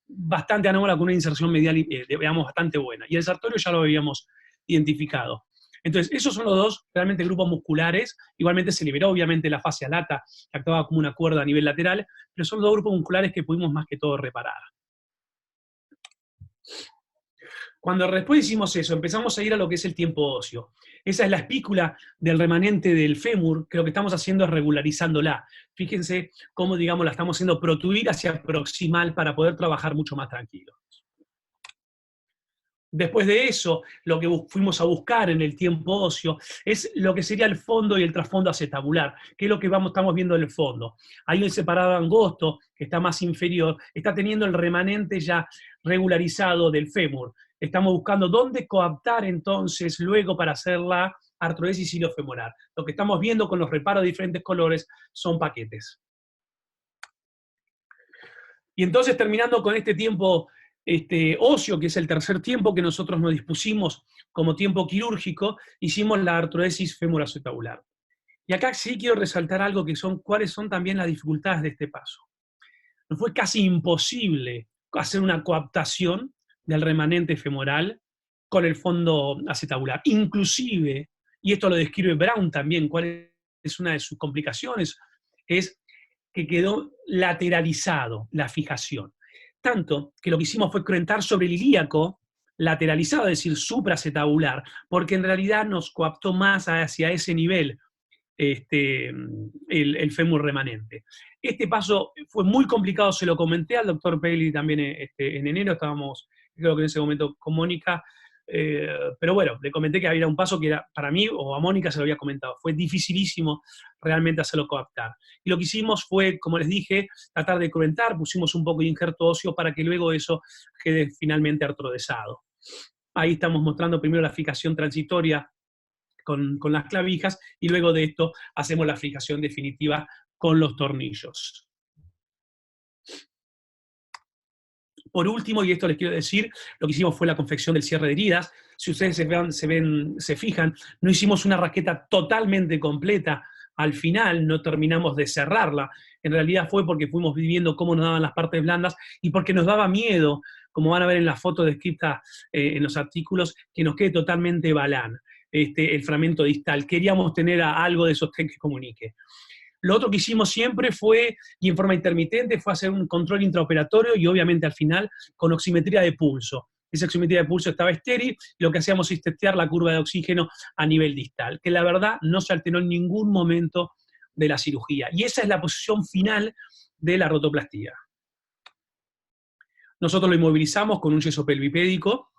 bastante anómala con una inserción medial, digamos, bastante buena. Y el sartorio ya lo habíamos identificado. Entonces, esos son los dos realmente grupos musculares. Igualmente se liberó, obviamente, la fascia lata, que actuaba como una cuerda a nivel lateral, pero son los dos grupos musculares que pudimos más que todo reparar. Cuando después hicimos eso, empezamos a ir a lo que es el tiempo óseo. Esa es la espícula del remanente del fémur, que lo que estamos haciendo es regularizándola. Fíjense cómo, digamos, la estamos haciendo protruir hacia proximal para poder trabajar mucho más tranquilo. Después de eso, lo que fuimos a buscar en el tiempo óseo es lo que sería el fondo y el trasfondo acetabular, que es lo que estamos viendo en el fondo. Hay un separado angosto, que está más inferior, está teniendo el remanente ya regularizado del fémur. Estamos buscando dónde coaptar entonces luego para hacer la artrodesis iliofemoral. Lo que estamos viendo con los reparos de diferentes colores son paquetes. Y entonces, terminando con este tiempo óseo, que es el tercer tiempo que nosotros nos dispusimos como tiempo quirúrgico, hicimos la artrodesis femoroacetabular. Y acá sí quiero resaltar algo que son cuáles son también las dificultades de este paso. Nos fue casi imposible hacer una coaptación del remanente femoral con el fondo acetabular. Inclusive, y esto lo describe Brown también, cuál es una de sus complicaciones, es que quedó lateralizado la fijación. Tanto que lo que hicimos fue cruentar sobre el ilíaco lateralizado, es decir, supraacetabular, porque en realidad nos coaptó más hacia ese nivel el fémur remanente. Este paso fue muy complicado, se lo comenté al doctor Paley también en enero, estábamos, creo que en ese momento con Mónica, pero bueno, le comenté que había un paso que era, para mí, o a Mónica se lo había comentado, fue dificilísimo realmente hacerlo coaptar. Y lo que hicimos fue, como les dije, tratar de cruentar, pusimos un poco de injerto óseo para que luego eso quede finalmente artrodesado. Ahí estamos mostrando primero la fijación transitoria con las clavijas, y luego de esto hacemos la fijación definitiva con los tornillos. Por último, y esto les quiero decir, lo que hicimos fue la confección del cierre de heridas. Si ustedes se fijan, no hicimos una raqueta totalmente completa. Al final no terminamos de cerrarla. En realidad fue porque fuimos viviendo cómo nos daban las partes blandas y porque nos daba miedo, como van a ver en la foto descrita en los artículos, que nos quede totalmente balán el fragmento distal. Queríamos tener algo de sostén que comunique. Lo otro que hicimos siempre fue, y en forma intermitente, fue hacer un control intraoperatorio y obviamente al final con oximetría de pulso. Esa oximetría de pulso estaba estéril y lo que hacíamos es testear la curva de oxígeno a nivel distal, que la verdad no se alteró en ningún momento de la cirugía. Y esa es la posición final de la rotoplastía. Nosotros lo inmovilizamos con un yeso pelvipédico.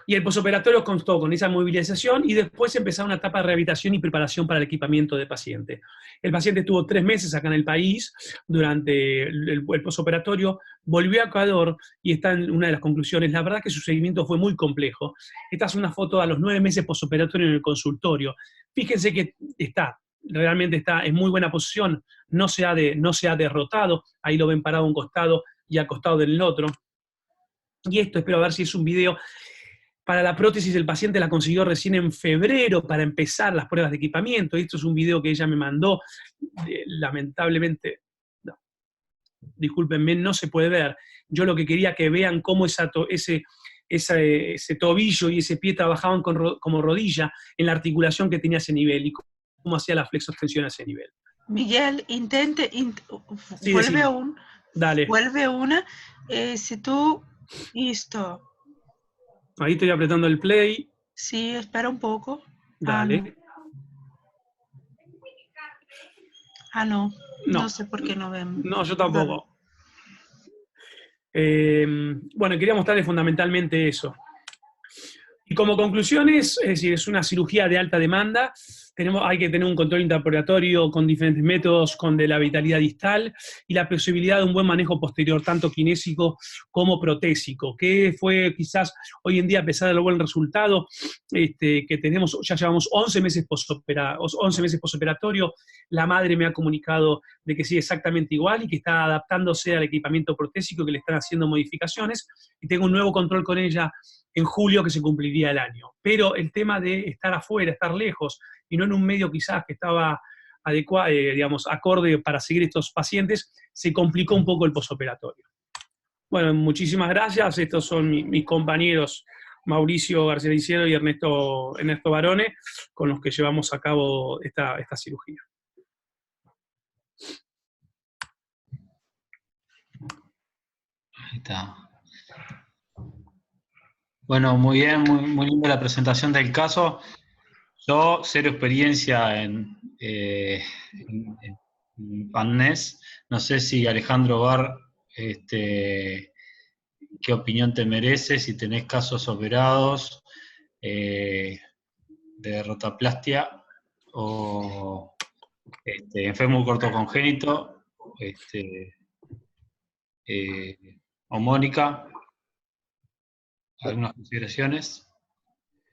Y el posoperatorio constó con esa movilización y después empezó una etapa de rehabilitación y preparación para el equipamiento del paciente. El paciente estuvo 3 meses acá en el país durante el posoperatorio, volvió a Ecuador y está en una de las conclusiones. La verdad que su seguimiento fue muy complejo. Esta es una foto a los 9 meses posoperatorio en el consultorio. Fíjense que realmente está en muy buena posición, no se ha derrotado, ahí lo ven parado a un costado y acostado del otro. Y esto, espero a ver si es un video. Para la prótesis el paciente la consiguió recién en febrero para empezar las pruebas de equipamiento. Esto es un video que ella me mandó. Lamentablemente, no, discúlpenme, no se puede ver. Yo lo que quería que vean cómo ese tobillo y ese pie trabajaban como rodilla en la articulación que tenía ese nivel y cómo hacía la flexoextensión a ese nivel. Miguel, Sí, vuelve una, si tú, listo. Ahí estoy apretando el play. Sí, espera un poco. Dale. No. No sé por qué no vemos. No, yo tampoco. Bueno, quería mostrarles fundamentalmente eso. Y como conclusiones, es decir, es una cirugía de alta demanda. Hay que tener un control intraoperatorio con diferentes métodos, con de la vitalidad distal y la posibilidad de un buen manejo posterior, tanto kinésico como protésico, que fue quizás hoy en día, a pesar del buen resultado que tenemos, ya llevamos 11 meses posoperatorio, la madre me ha comunicado de que sigue exactamente igual y que está adaptándose al equipamiento protésico, que le están haciendo modificaciones, y tengo un nuevo control con ella en julio que se cumpliría el año. Pero el tema de estar afuera, estar lejos, y no en un medio quizás que estaba adecuado, acorde para seguir estos pacientes, se complicó un poco el posoperatorio. Bueno, muchísimas gracias. Estos son mis compañeros Mauricio García Liciero y Ernesto Barone, con los que llevamos a cabo esta cirugía. Ahí está. Bueno, muy bien, muy linda la presentación del caso. Yo, cero experiencia en Pannés. No sé si Alejandro Bar, qué opinión te merece, si tenés casos operados de rotaplastia o enfermo corto congénito, o Mónica. ¿Algunas consideraciones?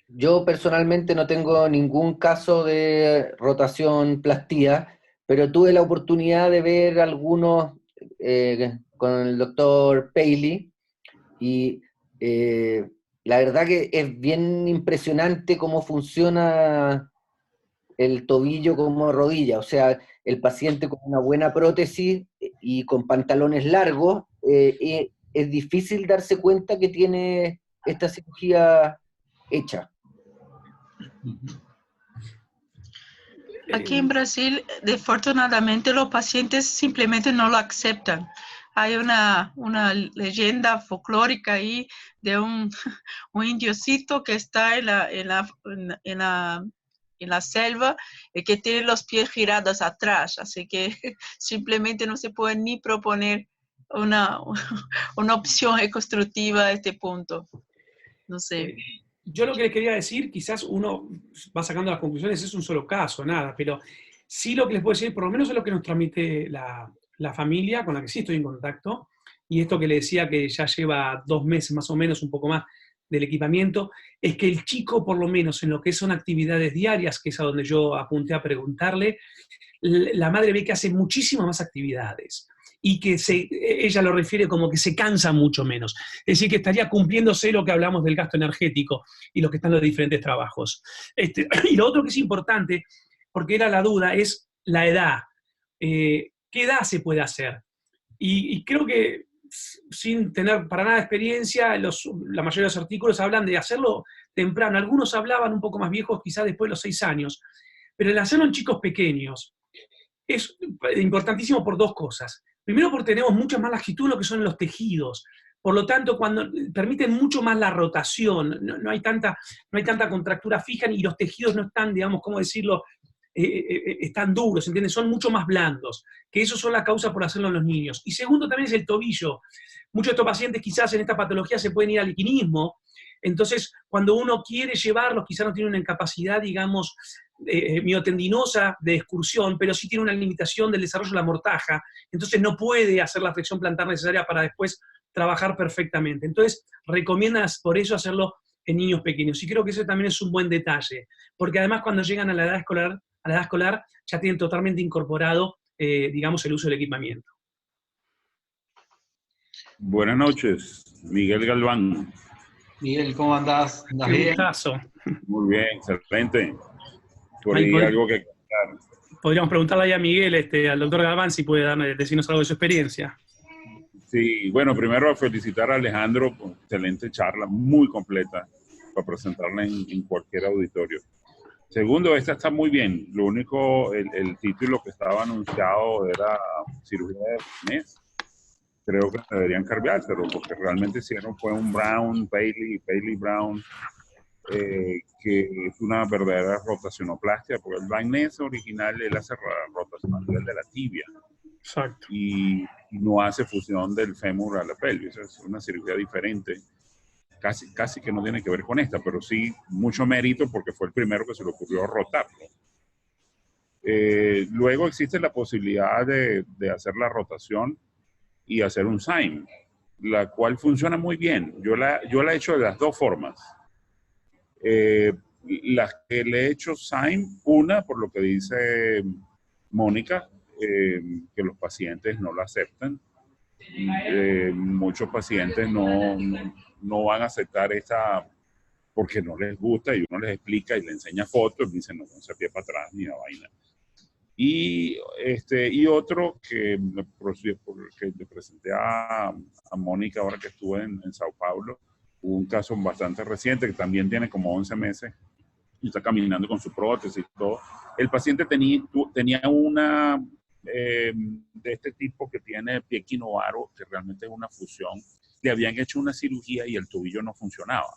Yo personalmente no tengo ningún caso de rotación plastía, pero tuve la oportunidad de ver algunos con el doctor Paley, y la verdad que es bien impresionante cómo funciona el tobillo como rodilla. O sea, el paciente con una buena prótesis y con pantalones largos, es difícil darse cuenta que tiene esta cirugía hecha. Aquí en Brasil, desafortunadamente, los pacientes simplemente no lo aceptan. Hay una leyenda folclórica ahí de un indiocito que está en la selva y que tiene los pies girados atrás, así que simplemente no se puede ni proponer una opción reconstructiva a este punto. No sé. Yo lo que les quería decir, quizás uno va sacando las conclusiones, es un solo caso, nada, pero sí lo que les puedo decir, por lo menos es lo que nos transmite la familia, con la que sí estoy en contacto, y esto que le decía que ya lleva 2 meses más o menos, un poco más, del equipamiento, es que el chico, por lo menos en lo que son actividades diarias, que es a donde yo apunté a preguntarle, la madre ve que hace muchísimas más actividades, y que ella lo refiere como que se cansa mucho menos. Es decir, que estaría cumpliéndose lo que hablamos del gasto energético y los que están en los diferentes trabajos. Y lo otro que es importante, porque era la duda, es la edad. ¿Qué edad se puede hacer? Y creo que, sin tener para nada experiencia, la mayoría de los artículos hablan de hacerlo temprano. Algunos hablaban un poco más viejos, quizás después de los 6 años. Pero el hacerlo en chicos pequeños es importantísimo por 2 cosas. Primero, porque tenemos mucha más longitud en lo que son los tejidos. Por lo tanto, cuando permiten mucho más la rotación, no hay tanta contractura fija y los tejidos no están, digamos, ¿cómo decirlo?, están duros, ¿entiendes? Son mucho más blandos, que eso son la causa por hacerlo en los niños. Y segundo también es el tobillo. Muchos de estos pacientes quizás en esta patología se pueden ir al alpinismo, entonces cuando uno quiere llevarlos quizás no tiene una incapacidad, digamos, miotendinosa de excursión, pero sí tiene una limitación del desarrollo de la mortaja, entonces no puede hacer la flexión plantar necesaria para después trabajar perfectamente. Entonces recomiendas por eso hacerlo en niños pequeños. Y creo que ese también es un buen detalle, porque además cuando llegan a la edad escolar ya tienen totalmente incorporado, digamos, el uso del equipamiento. Buenas noches, Miguel Galván. Miguel, ¿cómo andás? ¿Andás Qué bien? gustazo. Muy bien, excelente. Por Ahí ahí algo que contar. podríamos preguntarle ahí a Miguel, al doctor Galván, si puede decirnos algo de su experiencia. Sí, bueno, primero felicitar a Alejandro por excelente charla, muy completa, para presentarla en cualquier auditorio. Segundo, esta está muy bien. Lo único, el título que estaba anunciado era cirugía de mes. Creo que deberían cambiárselo, porque realmente hicieron fue un Brown, Bailey Brown, que es una verdadera rotacionoplastia, porque el Van Ness original él hace rotación a nivel de la tibia. Exacto. Y no hace fusión del fémur a la pelvis. Es una cirugía diferente. Casi que no tiene que ver con esta, pero sí mucho mérito porque fue el primero que se le ocurrió rotarlo. Luego existe la posibilidad de hacer la rotación y hacer un SIME, la cual funciona muy bien. Yo la he hecho de las dos formas. Las que le he hecho SIME, una, por lo que dice Mónica, que los pacientes no la aceptan. Muchos pacientes no van a aceptar esta porque no les gusta y uno les explica y les enseña fotos y dicen no se pie para atrás ni la vaina. Y otro que le presenté a Mónica ahora que estuve en Sao Paulo, un caso bastante reciente que también tiene como 11 meses y está caminando con su prótesis y todo. El paciente tenía una de este tipo que tiene pie equinovaro, que realmente es una fusión. Le habían hecho una cirugía y el tobillo no funcionaba.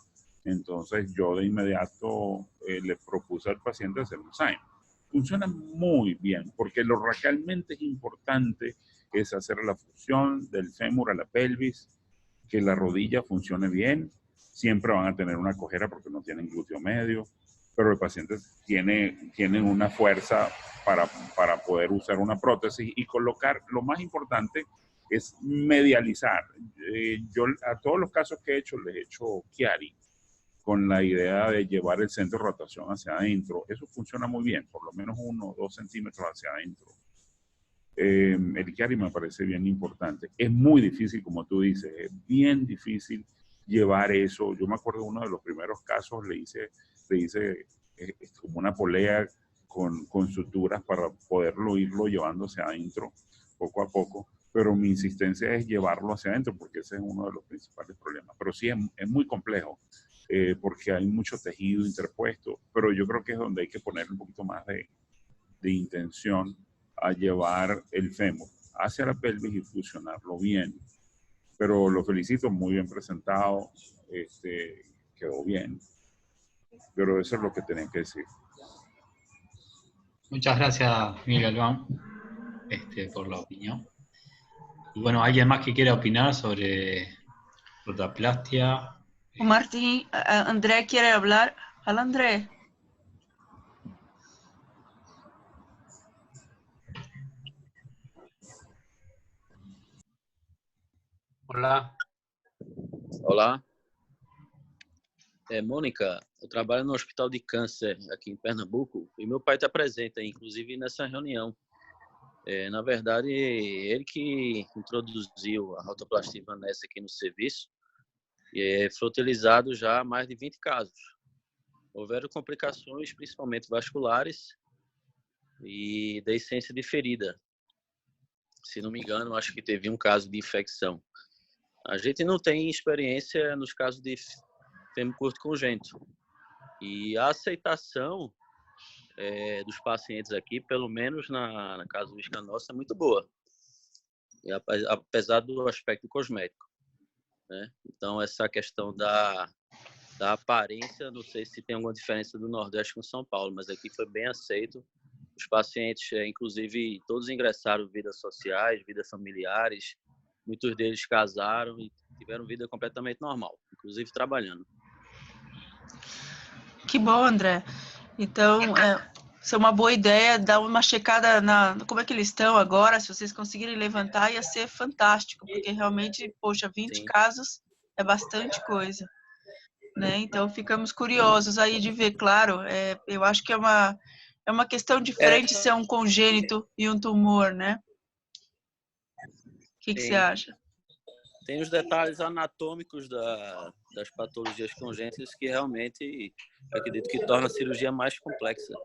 Entonces yo de inmediato le propuse al paciente hacer un SIME. Funciona muy bien, porque lo realmente importante es hacer la fusión del fémur a la pelvis, que la rodilla funcione bien. Siempre van a tener una cojera porque no tienen glúteo medio, pero el paciente tiene una fuerza para poder usar una prótesis y colocar. Lo más importante es medializar. Yo a todos los casos que he hecho, les he hecho Chiari, con la idea de llevar el centro de rotación hacia adentro. Eso funciona muy bien, por lo menos 1 o 2 centímetros hacia adentro. El Chiari me parece bien importante. Es muy difícil, como tú dices, es bien difícil llevar eso. Yo me acuerdo de uno de los primeros casos, le hice como una polea con suturas para poderlo irlo llevando hacia adentro poco a poco. Pero mi insistencia es llevarlo hacia adentro porque ese es uno de los principales problemas. Pero sí es muy complejo. Porque hay mucho tejido interpuesto, pero yo creo que es donde hay que poner un poquito más de intención a llevar el fémur hacia la pelvis y fusionarlo bien. Pero lo felicito, muy bien presentado, quedó bien, pero eso es lo que tenía que decir. Muchas gracias, Miguel Galván, por la opinión. Y bueno, ¿alguien más que quiera opinar sobre rotaplastia? O Martín, André quiere hablar. Hola, André. Olá. Olá. Mônica, eu trabalho no Hospital de Câncer aqui em Pernambuco e meu pai está presente, inclusive, nessa reunião. Na verdade, ele que introduziu a rotoplastia Van Ness aqui no serviço e foi utilizado já há mais de 20 casos. Houveram complicações, principalmente vasculares e deiscência de ferida. Se não me engano, acho que teve um caso de infecção. A gente não tem experiência nos casos de fêmur curto congênito. E a aceitação dos pacientes aqui, pelo menos na casuística nossa, é muito boa. E apesar do aspecto cosmético, né? Então, essa questão da aparência, não sei se tem alguma diferença do Nordeste com São Paulo, mas aqui foi bem aceito Os pacientes, inclusive, todos ingressaram em vidas sociais, vidas familiares. Muitos deles casaram e tiveram vida completamente normal, inclusive trabalhando. Que bom, André. Então, isso é uma boa ideia, dar uma checada na como é que eles estão agora, se vocês conseguirem levantar, ia ser fantástico, porque realmente, poxa, 20 Sim. casos é bastante coisa, né? Então, ficamos curiosos aí de ver, claro, eu acho que é uma questão diferente ser um congênito e um tumor, né? O que você acha? Tem os detalhes anatômicos das patologias congênitas que realmente, acredito que torna a cirurgia mais complexa.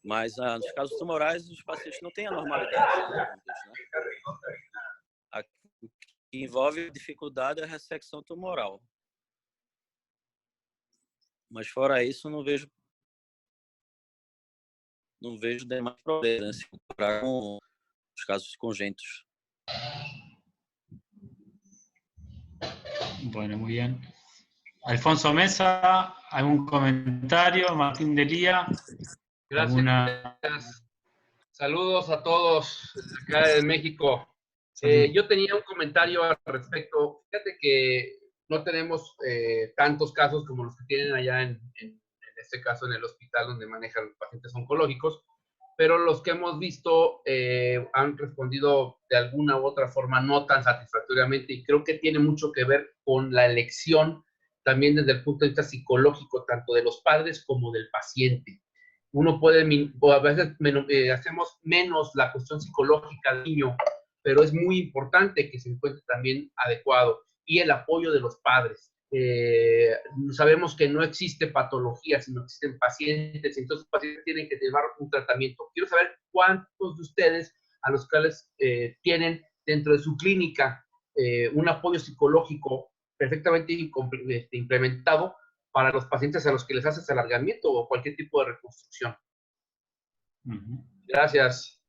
Mas nos casos tumorais, os pacientes não têm anormalidades anatômicas, né? O que envolve a dificuldade é a ressecção tumoral. Mas fora isso, não vejo demais problemas, né, se comparar com os casos congênitos. Bueno, muy bien. Alfonso Mesa, ¿algún comentario? Martín Delía. Gracias. Saludos a todos acá en México. Yo tenía un comentario al respecto. Fíjate que no tenemos tantos casos como los que tienen allá en este caso en el hospital donde manejan pacientes oncológicos, pero los que hemos visto han respondido de alguna u otra forma no tan satisfactoriamente, y creo que tiene mucho que ver con la elección también desde el punto de vista psicológico, tanto de los padres como del paciente. Uno puede, o a veces hacemos menos la cuestión psicológica del niño, pero es muy importante que se encuentre también adecuado, y el apoyo de los padres. Sabemos que no existe patología, sino existen pacientes, entonces los pacientes tienen que llevar un tratamiento. Quiero saber cuántos de ustedes a los cuales tienen dentro de su clínica un apoyo psicológico perfectamente implementado para los pacientes a los que les haces alargamiento o cualquier tipo de reconstrucción. Gracias.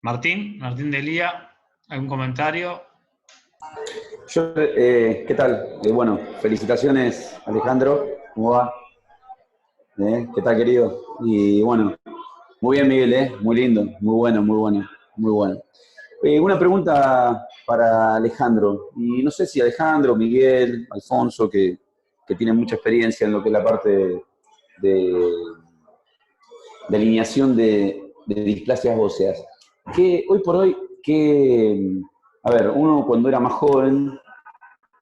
Martín Delía, ¿algún comentario? Yo, ¿qué tal? Bueno, felicitaciones, Alejandro. ¿Cómo va? ¿Qué tal, querido? Y bueno, muy bien, Miguel, muy lindo, muy bueno, muy bueno, muy bueno. Una pregunta para Alejandro, y no sé si Alejandro, Miguel, Alfonso, que tienen mucha experiencia en lo que es la parte de alineación de displasias óseas. Que hoy por hoy, a ver, uno cuando era más joven,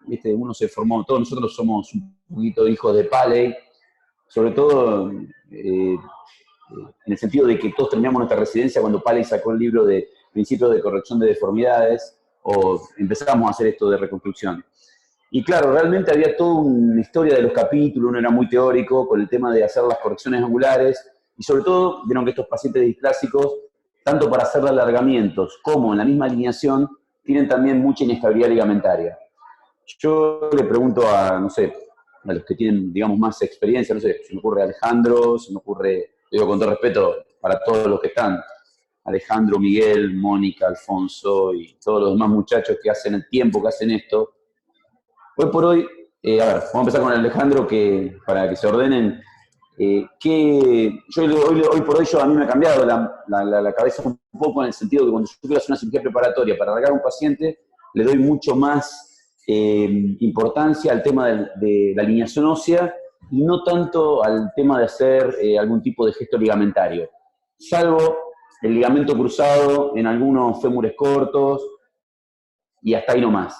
¿viste? Uno se formó, todos nosotros somos un poquito hijos de Paley, sobre todo en el sentido de que todos terminamos nuestra residencia cuando Paley sacó el libro de Principios de Corrección de Deformidades, o empezamos a hacer esto de reconstrucción. Y claro, realmente había toda una historia de los capítulos, uno era muy teórico con el tema de hacer las correcciones angulares, y sobre todo, vieron que estos pacientes displásicos, tanto para hacer alargamientos como en la misma alineación, tienen también mucha inestabilidad ligamentaria. Yo le pregunto a, no sé, a los que tienen, digamos, más experiencia, no sé, se me ocurre Alejandro, se me ocurre, digo con todo respeto para todos los que están, Alejandro, Miguel, Mónica, Alfonso y todos los demás muchachos que hacen el tiempo que hacen esto. Hoy por hoy, a ver, vamos a empezar con Alejandro, para que se ordenen. Hoy por hoy a mí me ha cambiado la cabeza un poco en el sentido que cuando yo quiero hacer una cirugía preparatoria para alargar a un paciente, le doy mucho más importancia al tema de la alineación ósea y no tanto al tema de hacer algún tipo de gesto ligamentario, salvo el ligamento cruzado en algunos fémures cortos y hasta ahí nomás.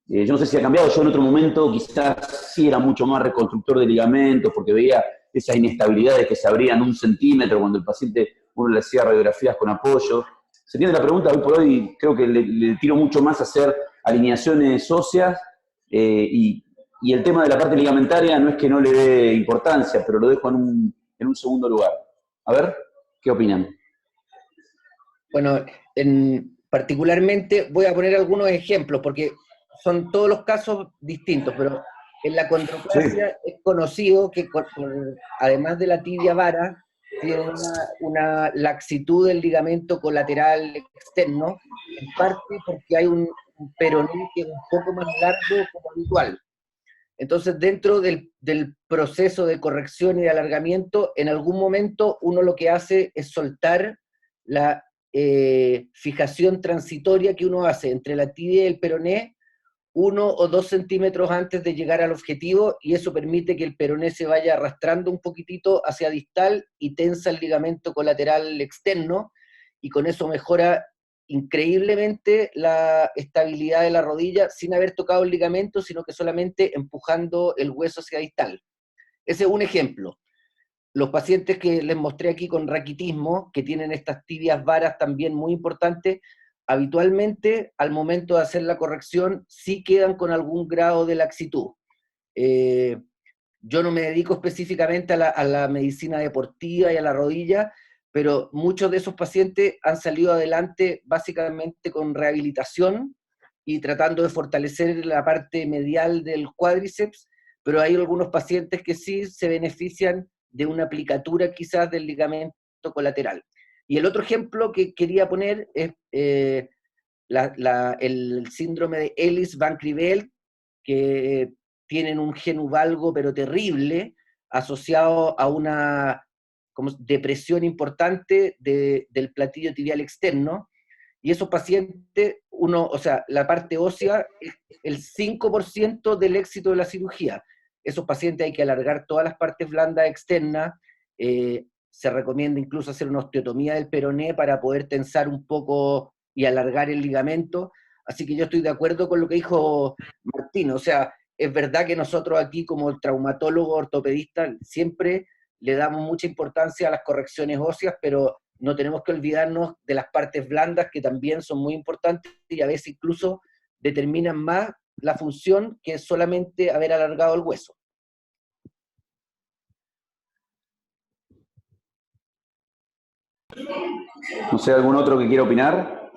Yo no sé si ha cambiado, yo en otro momento quizás sí era mucho más reconstructor de ligamentos porque veía esas inestabilidades que se abrían 1 centímetro cuando el paciente uno le hacía radiografías con apoyo. ¿Se entiende la pregunta? Hoy por hoy creo que le tiro mucho más a hacer alineaciones óseas y el tema de la parte ligamentaria no es que no le dé importancia, pero lo dejo en un segundo lugar. A ver, ¿qué opinan? Bueno, particularmente voy a poner algunos ejemplos porque son todos los casos distintos, pero en la condroplasia es conocido que además de la tibia vara, tiene una laxitud del ligamento colateral externo, en parte porque hay un peroné que es un poco más largo como habitual. Entonces, dentro del proceso de corrección y de alargamiento, en algún momento uno lo que hace es soltar la fijación transitoria que uno hace entre la tibia y el peroné 1 o 2 centímetros antes de llegar al objetivo, y eso permite que el peroné se vaya arrastrando un poquitito hacia distal y tensa el ligamento colateral externo, y con eso mejora increíblemente la estabilidad de la rodilla sin haber tocado el ligamento, sino que solamente empujando el hueso hacia distal. Ese es un ejemplo. Los pacientes que les mostré aquí con raquitismo, que tienen estas tibias varas también muy importantes, habitualmente al momento de hacer la corrección sí quedan con algún grado de laxitud. Yo no me dedico específicamente a la medicina deportiva y a la rodilla, pero muchos de esos pacientes han salido adelante básicamente con rehabilitación y tratando de fortalecer la parte medial del cuádriceps, pero hay algunos pacientes que sí se benefician de una aplicatura quizás del ligamento colateral. Y el otro ejemplo que quería poner es el síndrome de Ellis-Van Creveld, que tienen un genuvalgo pero terrible, asociado a una depresión importante del platillo tibial externo, y esos pacientes, la parte ósea es el 5% del éxito de la cirugía. Esos pacientes hay que alargar todas las partes blandas externas, se recomienda incluso hacer una osteotomía del peroné para poder tensar un poco y alargar el ligamento, así que yo estoy de acuerdo con lo que dijo Martín, o sea, es verdad que nosotros aquí como traumatólogo ortopedista siempre le damos mucha importancia a las correcciones óseas, pero no tenemos que olvidarnos de las partes blandas que también son muy importantes y a veces incluso determinan más la función que solamente haber alargado el hueso. No sé, ¿algún otro que quiera opinar?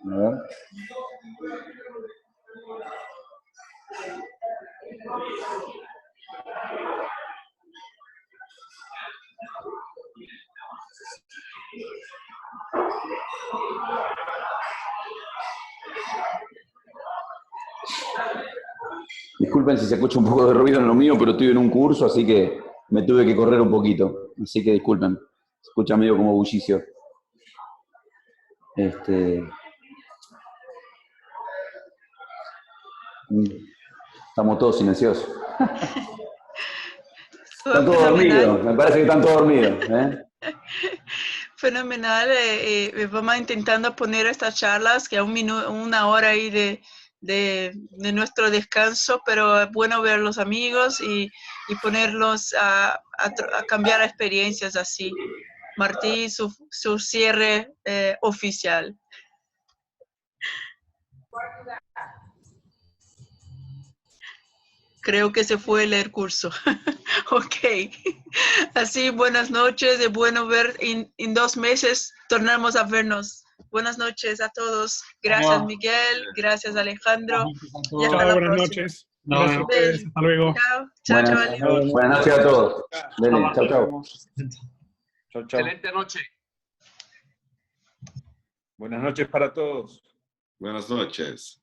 A ver. Disculpen si se escucha un poco de ruido en lo mío, pero estoy en un curso, así que me tuve que correr un poquito. Así que disculpen, se escucha medio como bullicio. Estamos todos silenciosos. Están todos dormidos, me parece que están todos dormidos. Fenomenal. Vamos intentando poner estas charlas que a una hora ahí de nuestro descanso, pero es bueno ver los amigos y ponerlos a cambiar experiencias así. Martí, su cierre oficial. Creo que se fue a leer curso. Ok. Así, buenas noches. Es bueno ver en 2 meses. Tornamos a vernos. Buenas noches a todos. Gracias, Miguel. Gracias, Alejandro. Y hasta la próxima. Noches. Gracias a ustedes. Hasta luego. Chao, chao. Buenas noches a todos. Chao, chao. Excelente noche. Buenas noches para todos. Buenas noches.